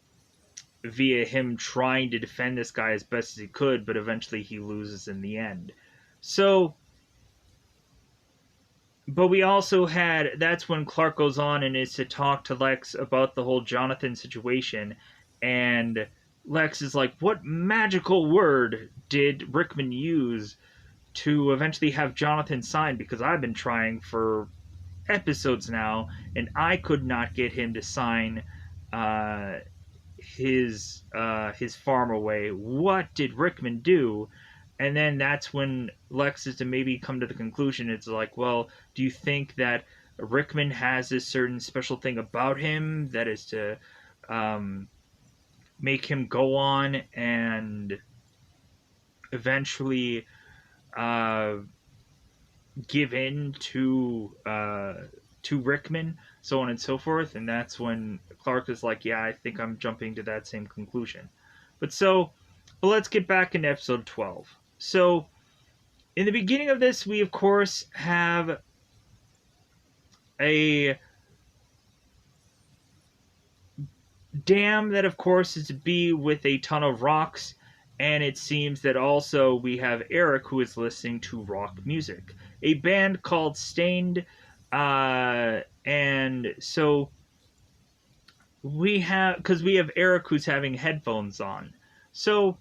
via him trying to defend this guy as best as he could, but eventually he loses in the end. So, but we also had, that's when Clark goes on and is to talk to Lex about the whole Jonathan situation, and Lex is like, what magical word did Rickman use to eventually have Jonathan sign? Because I've been trying for episodes now, and I could not get him to sign his farm away. What did Rickman do? And then that's when Lex is to maybe come to the conclusion. It's like, well, do you think that Rickman has this certain special thing about him that is to make him go on and eventually give in to Rickman, so on and so forth? And that's when Clark is like, yeah, I think I'm jumping to that same conclusion. But let's get back into episode 12. So, in the beginning of this, we of course have a dam that of course is to be with a ton of rocks, and it seems that also we have Eric who is listening to rock music. A band called Stained, and so we have Eric who's having headphones on. So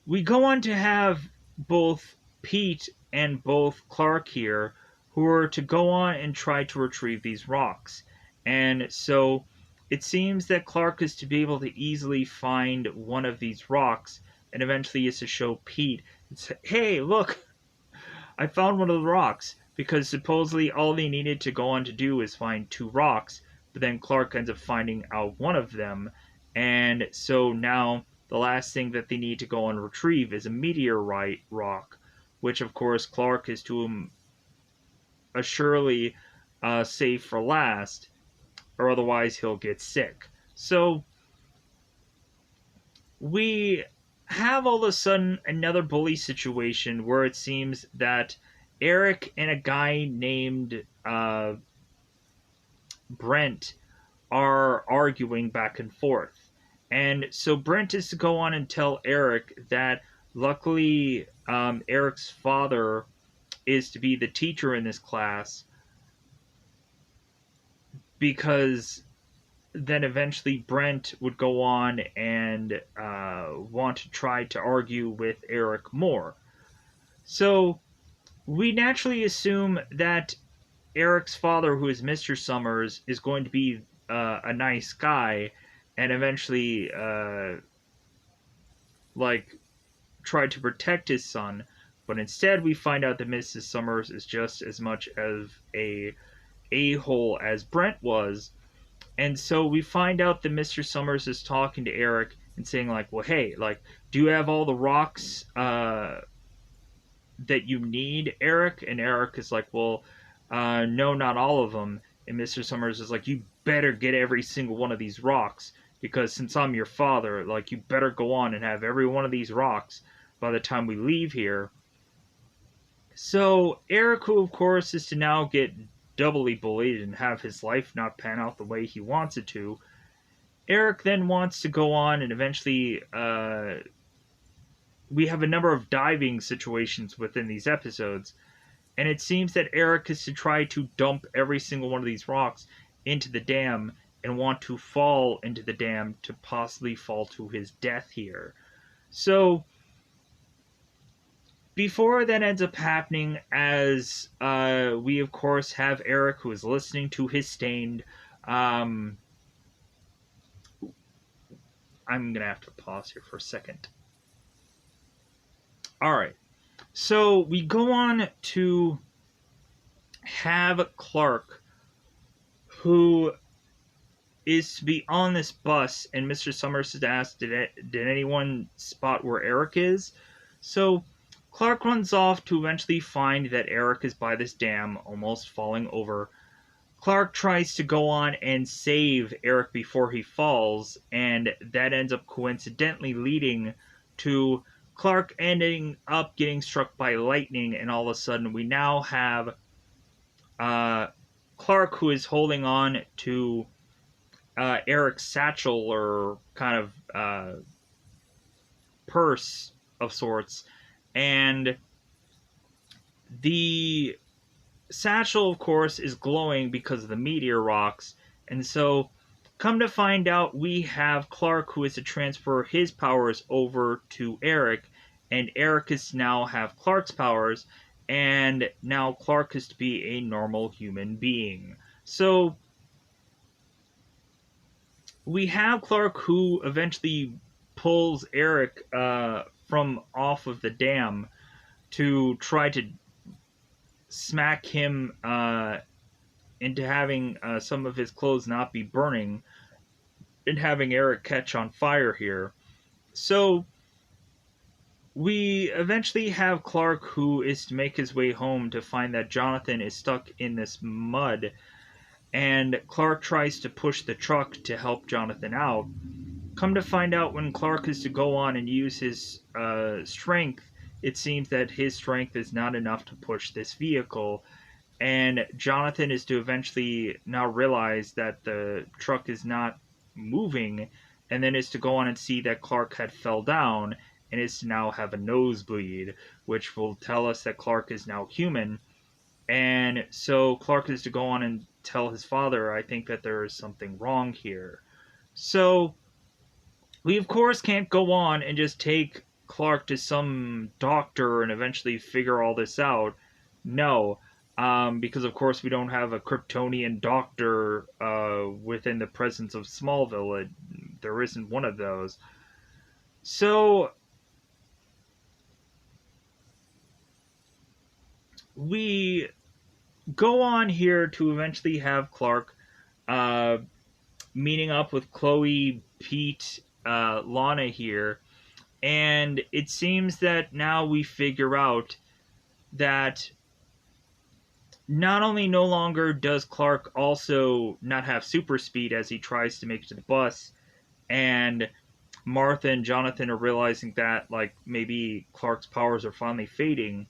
we go on to have both Pete and both Clark here who are to go on and try to retrieve these rocks. And so it seems that Clark is to be able to easily find one of these rocks and eventually is to show Pete and say, hey, look, I found one of the rocks. Because supposedly all they needed to go on to do is find two rocks, but then Clark ends up finding out one of them, and so now the last thing that they need to go and retrieve is a meteorite rock, which of course Clark is to assuredly save for last, or otherwise he'll get sick. So we have all of a sudden another bully situation where it seems that Eric and a guy named Brent are arguing back and forth. And so Brent is to go on and tell Eric that luckily Eric's father is to be the teacher in this class, because then eventually Brent would go on and want to try to argue with Eric more. So we naturally assume that Eric's father, who is Mr. Summers, is going to be a nice guy and eventually try to protect his son. But instead we find out that Mrs. Summers is just as much of a a-hole as Brent was. And so we find out that Mr. Summers is talking to Eric and saying, like, well, hey, like, do you have all the rocks that you need, Eric? And Eric is like, well, no, not all of them. And Mr. Summers is like, you better get every single one of these rocks, because since I'm your father, like, you better go on and have every one of these rocks by the time we leave here. So Eric, who of course is to now get doubly bullied and have his life not pan out the way he wants it to, Eric then wants to go on and eventually we have a number of diving situations within these episodes, and it seems that Eric is to try to dump every single one of these rocks into the dam and want to fall into the dam to possibly fall to his death here. So before that ends up happening, as we of course have Eric, who is listening to his Stained. I'm gonna have to pause here for a second. Alright, so we go on to have Clark, who is to be on this bus, and Mr. Summers is asked, did anyone spot where Eric is? So Clark runs off to eventually find that Eric is by this dam, almost falling over. Clark tries to go on and save Eric before he falls, and that ends up coincidentally leading to Clark ending up getting struck by lightning, and all of a sudden we now have Clark, who is holding on to Eric's satchel, or kind of purse of sorts, and the satchel, of course, is glowing because of the meteor rocks. And so, come to find out, we have Clark, who is to transfer his powers over to Eric, and Eric is to now have Clark's powers, and now Clark is to be a normal human being. So we have Clark, who eventually pulls Eric from off of the dam to try to smack him into having some of his clothes not be burning and having Eric catch on fire here. So we eventually have Clark, who is to make his way home to find that Jonathan is stuck in this mud, and Clark tries to push the truck to help Jonathan out. Come to find out, when Clark is to go on and use his strength, it seems that his strength is not enough to push this vehicle, and Jonathan is to eventually now realize that the truck is not moving, and then is to go on and see that Clark had fell down and is to now have a nosebleed, which will tell us that Clark is now human. And so Clark is to go on and tell his father, I think that there is something wrong here. So we of course can't go on and just take Clark to some doctor and eventually figure all this out. No, because of course we don't have a Kryptonian doctor within the presence of Smallville. There isn't one of those. So we go on here to eventually have Clark meeting up with Chloe, Pete, Lana here. And it seems that now we figure out that not only no longer does Clark also not have super speed as he tries to make it to the bus, and Martha and Jonathan are realizing that, like, maybe Clark's powers are finally fading.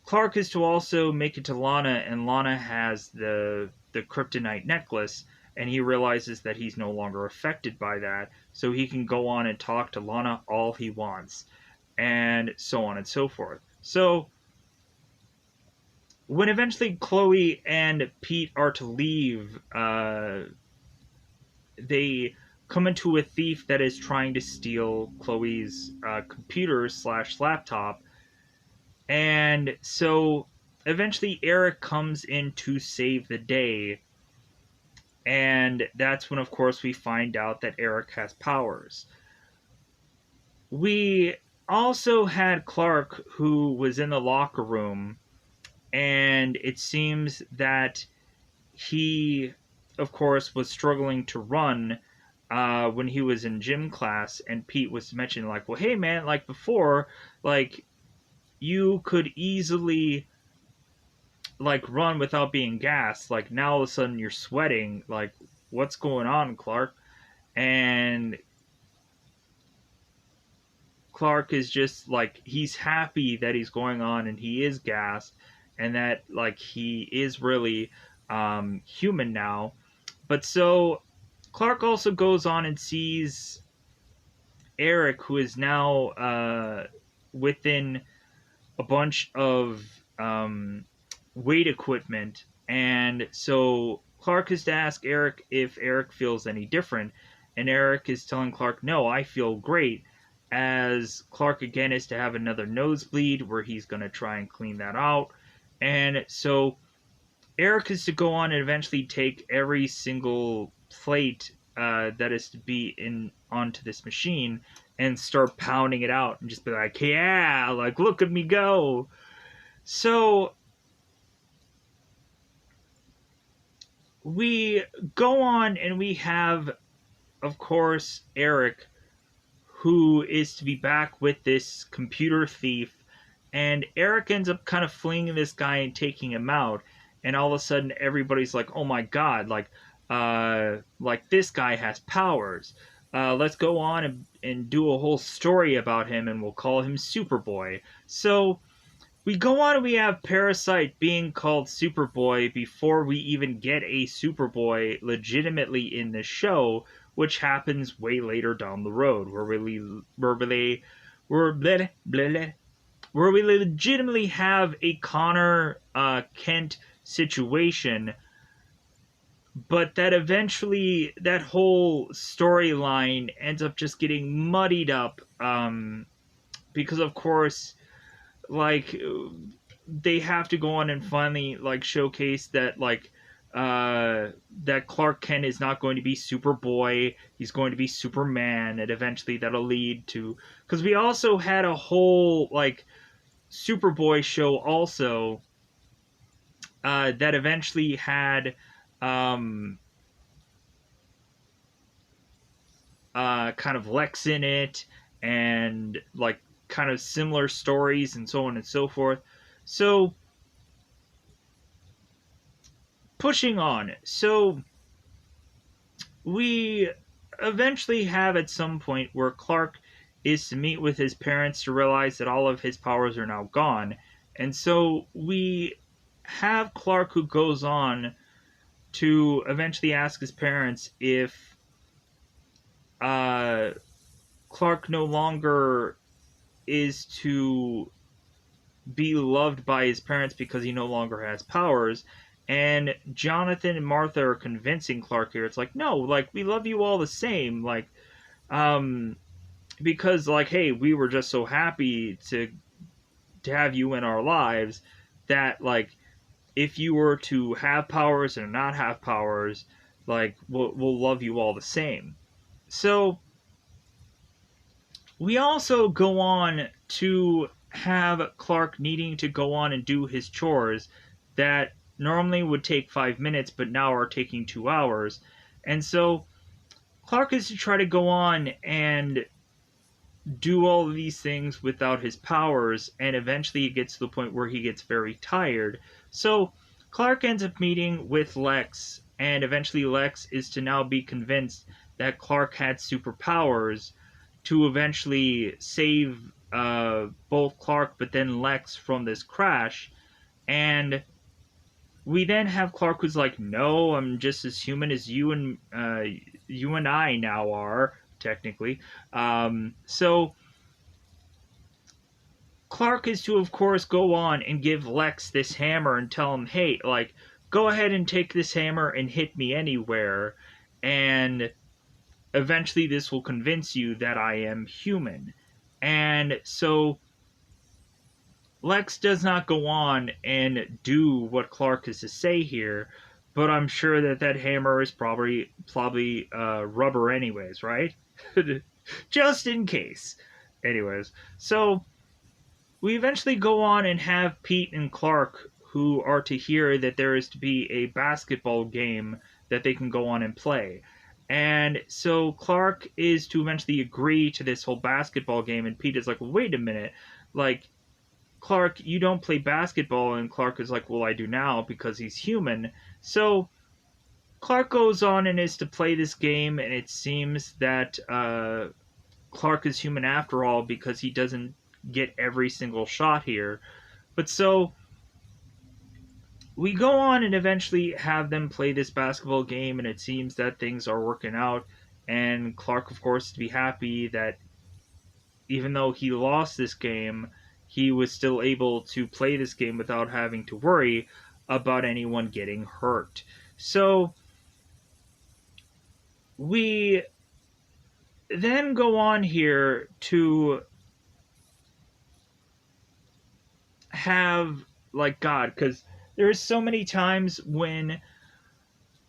Clark is to also make it to Lana, and Lana has the kryptonite necklace, and he realizes that he's no longer affected by that, so he can go on and talk to Lana all he wants, and so on and so forth. So when eventually Chloe and Pete are to leave, they come into a thief that is trying to steal Chloe's computer / laptop. And so eventually Eric comes in to save the day. And that's when, of course, we find out that Eric has powers. We also had Clark, who was in the locker room, and it seems that he, of course, was struggling to run when he was in gym class, and Pete was mentioning, like, well, hey, man, like, before, like, you could easily, like, run without being gassed. Like, now all of a sudden you're sweating. Like, what's going on, Clark? And Clark is just like, he's happy that he's going on and he is gassed, and that, like, he is really human now. But so Clark also goes on and sees Eric, who is now within a bunch of weight equipment. And so Clark is to ask Eric if Eric feels any different. And Eric is telling Clark, no, I feel great. As Clark again is to have another nosebleed where he's going to try and clean that out. And so Eric is to go on and eventually take every single plate that is to be in onto this machine and start pounding it out and just be like, yeah, like, look at me go. So we go on and we have, of course, Eric, who is to be back with this computer thief, and Eric ends up kind of flinging this guy and taking him out, and all of a sudden everybody's like, oh my god, like this guy has powers. Let's go on and do a whole story about him, and we'll call him Superboy. So we go on and we have Parasite being called Superboy before we even get a Superboy legitimately in the show, which happens way later down the road, where we legitimately have a Connor Kent situation, but that eventually that whole storyline ends up just getting muddied up, because of course, like, they have to go on and finally, like, showcase that, like, that Clark Kent is not going to be Superboy, he's going to be Superman, and eventually that'll lead to, because we also had a whole, like, Superboy show also, that eventually had kind of Lex in it, and, like, kind of similar stories and so on and so forth. So pushing on. So we eventually have at some point where Clark is to meet with his parents to realize that all of his powers are now gone. And so we have Clark, who goes on to eventually ask his parents if Clark no longer is to be loved by his parents because he no longer has powers. And Jonathan and Martha are convincing Clark here. It's like, no, like, we love you all the same. Like, because, like, hey, we were just so happy to have you in our lives that, like, if you were to have powers or not have powers, like, we'll love you all the same. So we also go on to have Clark needing to go on and do his chores that normally would take 5 minutes but now are taking 2 hours. And so Clark is to try to go on and do all of these things without his powers, and eventually it gets to the point where he gets very tired. So Clark ends up meeting with Lex, and eventually Lex is to now be convinced that Clark had superpowers to eventually save both Clark but then Lex from this crash. And we then have Clark, who's like, no, I'm just as human as you and I now are, technically. So Clark is to, of course, go on and give Lex this hammer and tell him, hey, like, go ahead and take this hammer and hit me anywhere, and eventually this will convince you that I am human. And so Lex does not go on and do what Clark is to say here, but I'm sure that that hammer is probably rubber anyways, right? Just in case. Anyways, so we eventually go on and have Pete and Clark, who are to hear that there is to be a basketball game that they can go on and play. And so Clark is to eventually agree to this whole basketball game, and Pete is like, well, wait a minute, like, Clark, you don't play basketball, and Clark is like, well, I do now because he's human. So Clark goes on and is to play this game, and it seems that Clark is human after all because he doesn't get every single shot here. But so we go on and eventually have them play this basketball game, and it seems that things are working out. And Clark, of course, to be happy that even though he lost this game, he was still able to play this game without having to worry about anyone getting hurt. So we then go on here to have, like, God, because there's so many times when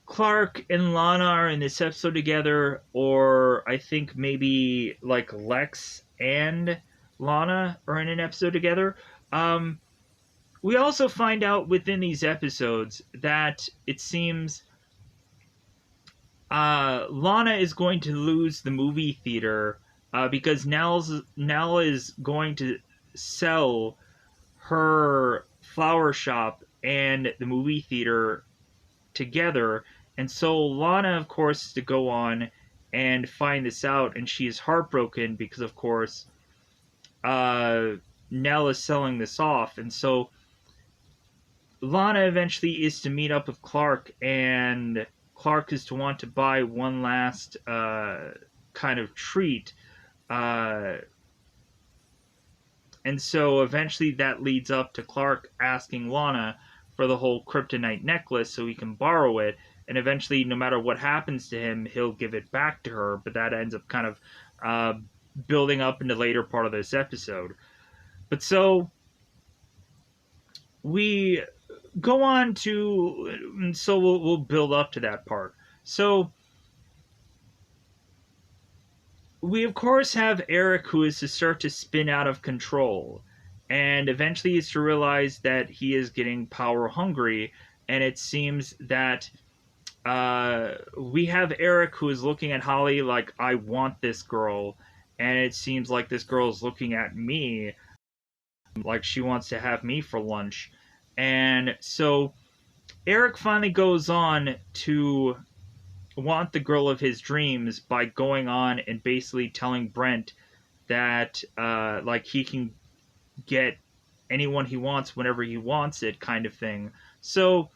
Clark and Lana are in this episode together, or I think maybe like Lex and Lana are in an episode together. We also find out within these episodes that it seems Lana is going to lose the movie theater because Nell is going to sell her flower shop and the movie theater together. And so Lana, of course, is to go on and find this out, and she is heartbroken because, of course, Nell is selling this off. And so Lana eventually is to meet up with Clark, and Clark is to want to buy one last kind of treat. And so eventually that leads up to Clark asking Lana for the whole kryptonite necklace so he can borrow it. And eventually, no matter what happens to him, he'll give it back to her. But that ends up kind of building up in the later part of this episode. But so we go on to, so we'll build up to that part. So we of course have Eric, who is to start to spin out of control, and eventually is to realize that he is getting power hungry. And it seems that we have Eric, who is looking at Holly like, I want this girl, and it seems like this girl is looking at me like she wants to have me for lunch. And so Eric finally goes on to want the girl of his dreams by going on and basically telling Brent that like he can get anyone he wants whenever he wants it, kind of thing. So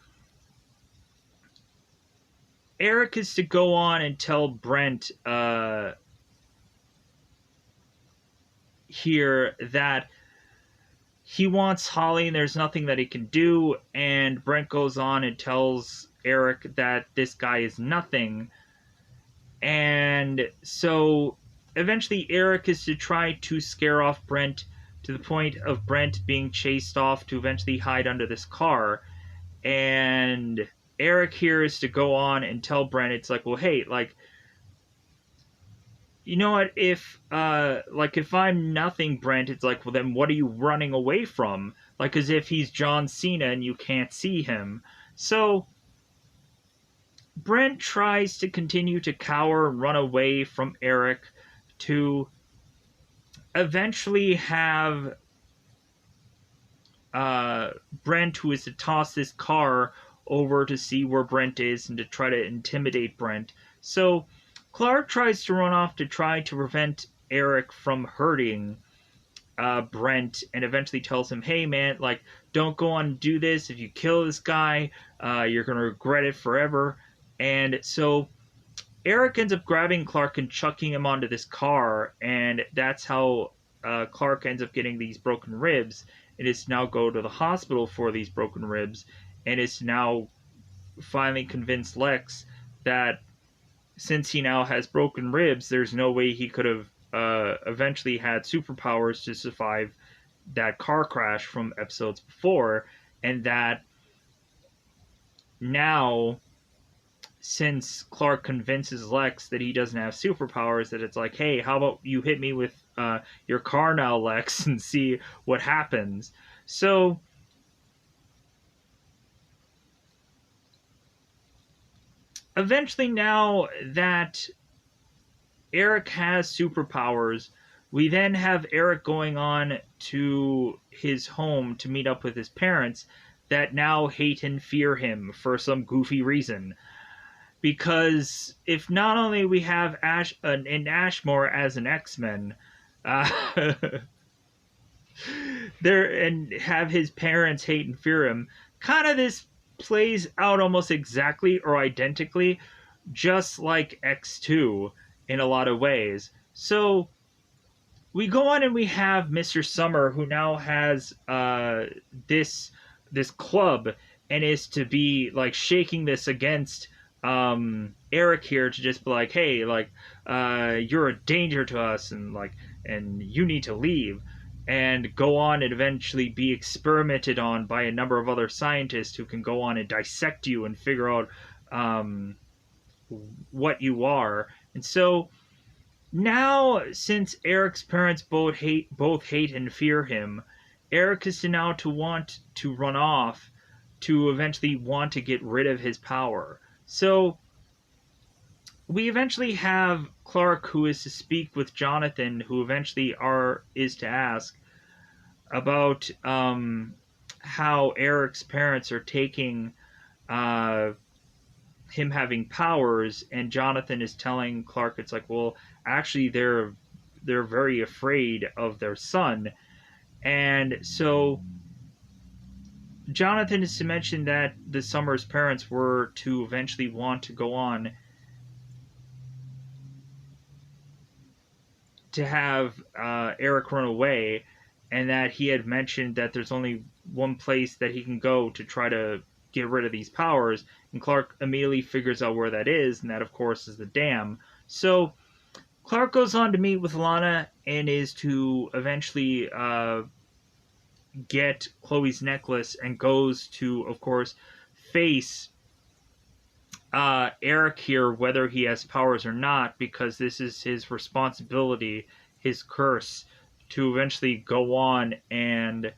Eric is to go on and tell Brent here that he wants Holly and there's nothing that he can do, and Brent goes on and tells Eric that this guy is nothing. And so eventually Eric is to try to scare off Brent to the point of Brent being chased off to eventually hide under this car. And Eric here is to go on and tell Brent, it's like, well, hey, like, you know what, if I'm nothing, Brent, it's like, well, then what are you running away from? Like, as if he's John Cena and you can't see him. So Brent tries to continue to cower and run away from Eric to eventually have Brent, who is to toss this car over to see where Brent is and to try to intimidate Brent. So Clark tries to run off to try to prevent Eric from hurting Brent, and eventually tells him, hey man, like, don't go on and do this. If you kill this guy, you're going to regret it forever. And so Eric ends up grabbing Clark and chucking him onto this car, and that's how Clark ends up getting these broken ribs. It is to now go to the hospital for these broken ribs, and is now finally convinced Lex that since he now has broken ribs, there's no way he could have eventually had superpowers to survive that car crash from episodes before, and that now, since Clark convinces Lex that he doesn't have superpowers, that it's like, hey, how about you hit me with your car now, Lex, and see what happens. So eventually, now that Eric has superpowers, we then have Eric going on to his home to meet up with his parents that now hate and fear him for some goofy reason. Because if not only we have in Ashmore as an X-Men, uh, there and have his parents hate and fear him, kind of this plays out almost exactly or identically, just like X2 in a lot of ways. So we go on and we have Mr. Summer, who now has this club and is to be like shaking this against Eric here, to just be like, hey, like you're a danger to us, and like, and you need to leave, and go on and eventually be experimented on by a number of other scientists who can go on and dissect you and figure out what you are. And so now, since Eric's parents both hate and fear him, Eric is to now to want to run off, to eventually want to get rid of his power. So we eventually have Clark, who is to speak with Jonathan, who eventually is to ask about how Eric's parents are taking him having powers, and Jonathan is telling Clark, it's like, well, actually they're very afraid of their son. And so Jonathan is to mention that the Summers parents were to eventually want to go on to have Eric run away, and that he had mentioned that there's only one place that he can go to try to get rid of these powers, and Clark immediately figures out where that is, and that of course is the dam. So Clark goes on to meet with Lana and is to eventually get Chloe's necklace, and goes to, of course, face Eric here, whether he has powers or not, because this is his responsibility, his curse, to eventually go on and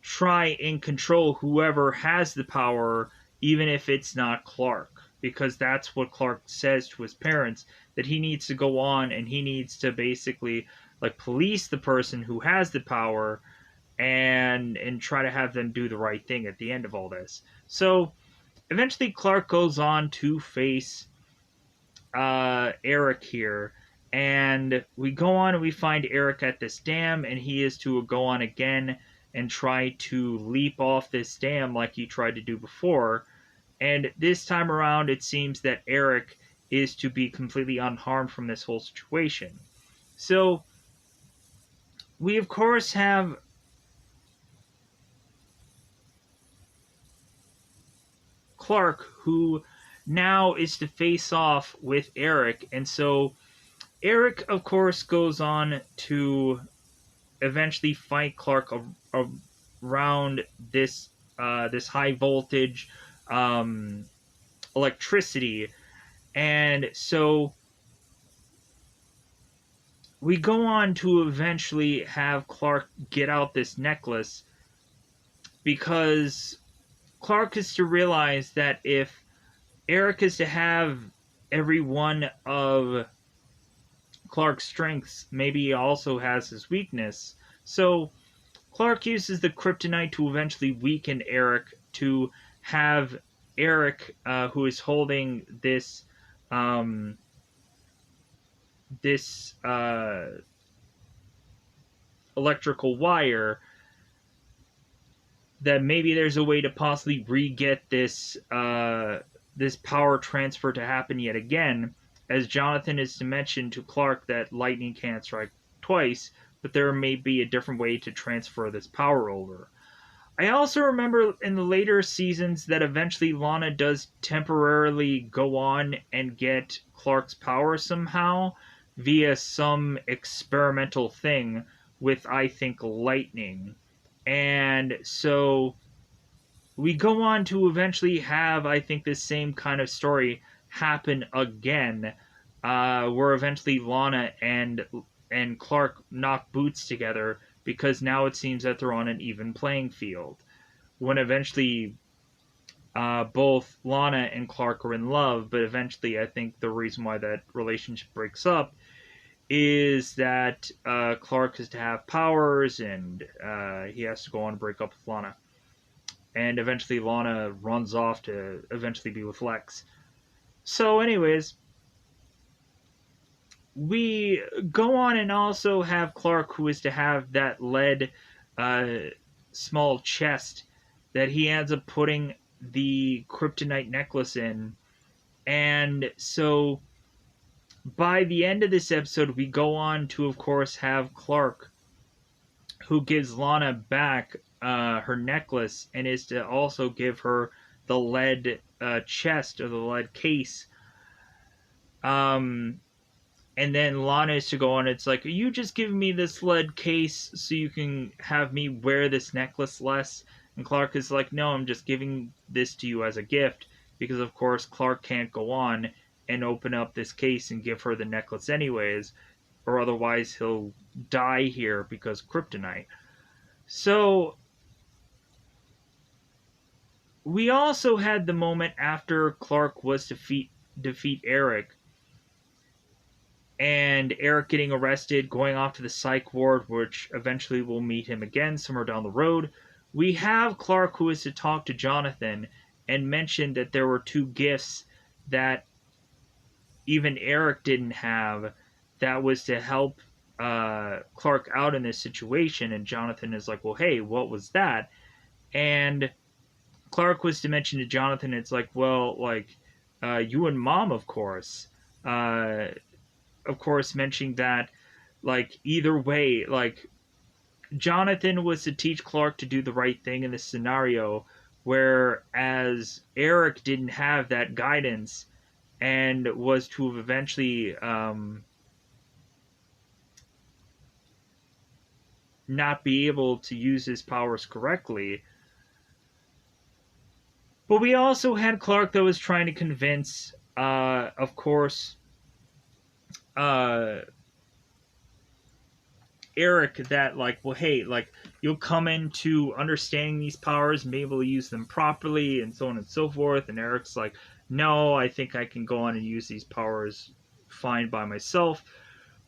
try and control whoever has the power, even if it's not Clark. Because that's what Clark says to his parents, that he needs to go on and he needs to basically like police the person who has the power, and try to have them do the right thing at the end of all this. So eventually Clark goes on to face Eric here, and we go on and we find Eric at this dam, and he is to go on again and try to leap off this dam like he tried to do before. And this time around, it seems that Eric is to be completely unharmed from this whole situation. So we of course have Clark, who now is to face off with Eric. And so Eric, of course, goes on to eventually fight Clark around this this high voltage electricity. And so we go on to eventually have Clark get out this necklace, because Clark is to realize that if Eric is to have every one of Clark's strengths, maybe he also has his weakness. So Clark uses the kryptonite to eventually weaken Eric, to have Eric, who is holding this electrical wire, that maybe there's a way to possibly re-get this this power transfer to happen yet again, as Jonathan is to mention to Clark that lightning can't strike twice, but there may be a different way to transfer this power over. I also remember in the later seasons that eventually Lana does temporarily go on and get Clark's power somehow via some experimental thing with, I think, lightning. And so we go on to eventually have, I think, this same kind of story happen again, where eventually Lana and Clark knock boots together, because now it seems that they're on an even playing field. When eventually both Lana and Clark are in love, but eventually I think the reason why that relationship breaks up is that Clark has to have powers and he has to go on and break up with Lana. And eventually Lana runs off to eventually be with Lex. So, anyways, we go on and also have Clark, who is to have that lead uh, small chest that he ends up putting the kryptonite necklace in. And so by the end of this episode, we go on to, of course, have Clark, who gives Lana back her necklace and is to also give her the lead chest or the lead case. And then Lana is to go on. It's like, are you just giving me this lead case so you can have me wear this necklace less? And Clark is like, no, I'm just giving this to you as a gift because, of course, Clark can't go on and open up this case and give her the necklace anyways, or otherwise he'll die here because kryptonite. So we also had the moment after Clark was to defeat Eric, and Eric getting arrested, going off to the psych ward, which eventually will meet him again somewhere down the road. We have Clark, who is to talk to Jonathan and mention that there were two gifts that even Eric didn't have that was to help Clark out in this situation. And Jonathan is like, well, hey, what was that? And Clark was to mention to Jonathan, it's like, well, like, you and Mom, of course. Of course, mentioning that, like, either way, like, Jonathan was to teach Clark to do the right thing in this scenario, whereas Eric didn't have that guidance and was to have eventually not be able to use his powers correctly. But we also had Clark that was trying to convince, of course, uh, Eric that, like, well, hey, like, you'll come into understanding these powers and be able to use them properly and so on and so forth. And Eric's like, no, I think I can go on and use these powers fine by myself.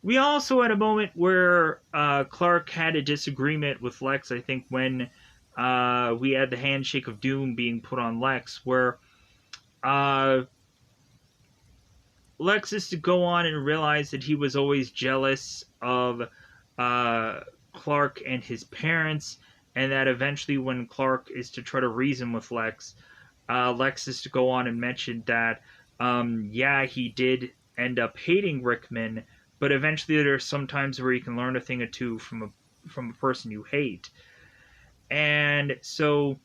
We also had a moment where Clark had a disagreement with Lex, I think, when we had the handshake of doom being put on Lex, where Lex is to go on and realize that he was always jealous of Clark and his parents, and that eventually when Clark is to try to reason with Lex, Lex is to go on and mention that, yeah, he did end up hating Rickman, but eventually there's some times where you can learn a thing or two from a person you hate. And so,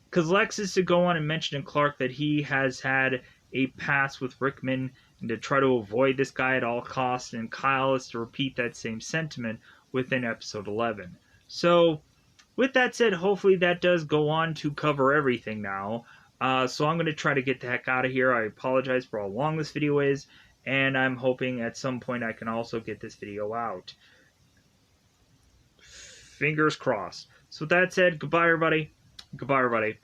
because Lex is to go on and mention to Clark that he has had a past with Rickman and to try to avoid this guy at all costs, and Kyle is to repeat that same sentiment within episode 11. So, with that said, hopefully that does go on to cover everything now. So I'm going to try to get the heck out of here. I apologize for how long this video is, and I'm hoping at some point I can also get this video out. Fingers crossed. So with that said, goodbye everybody. Goodbye everybody.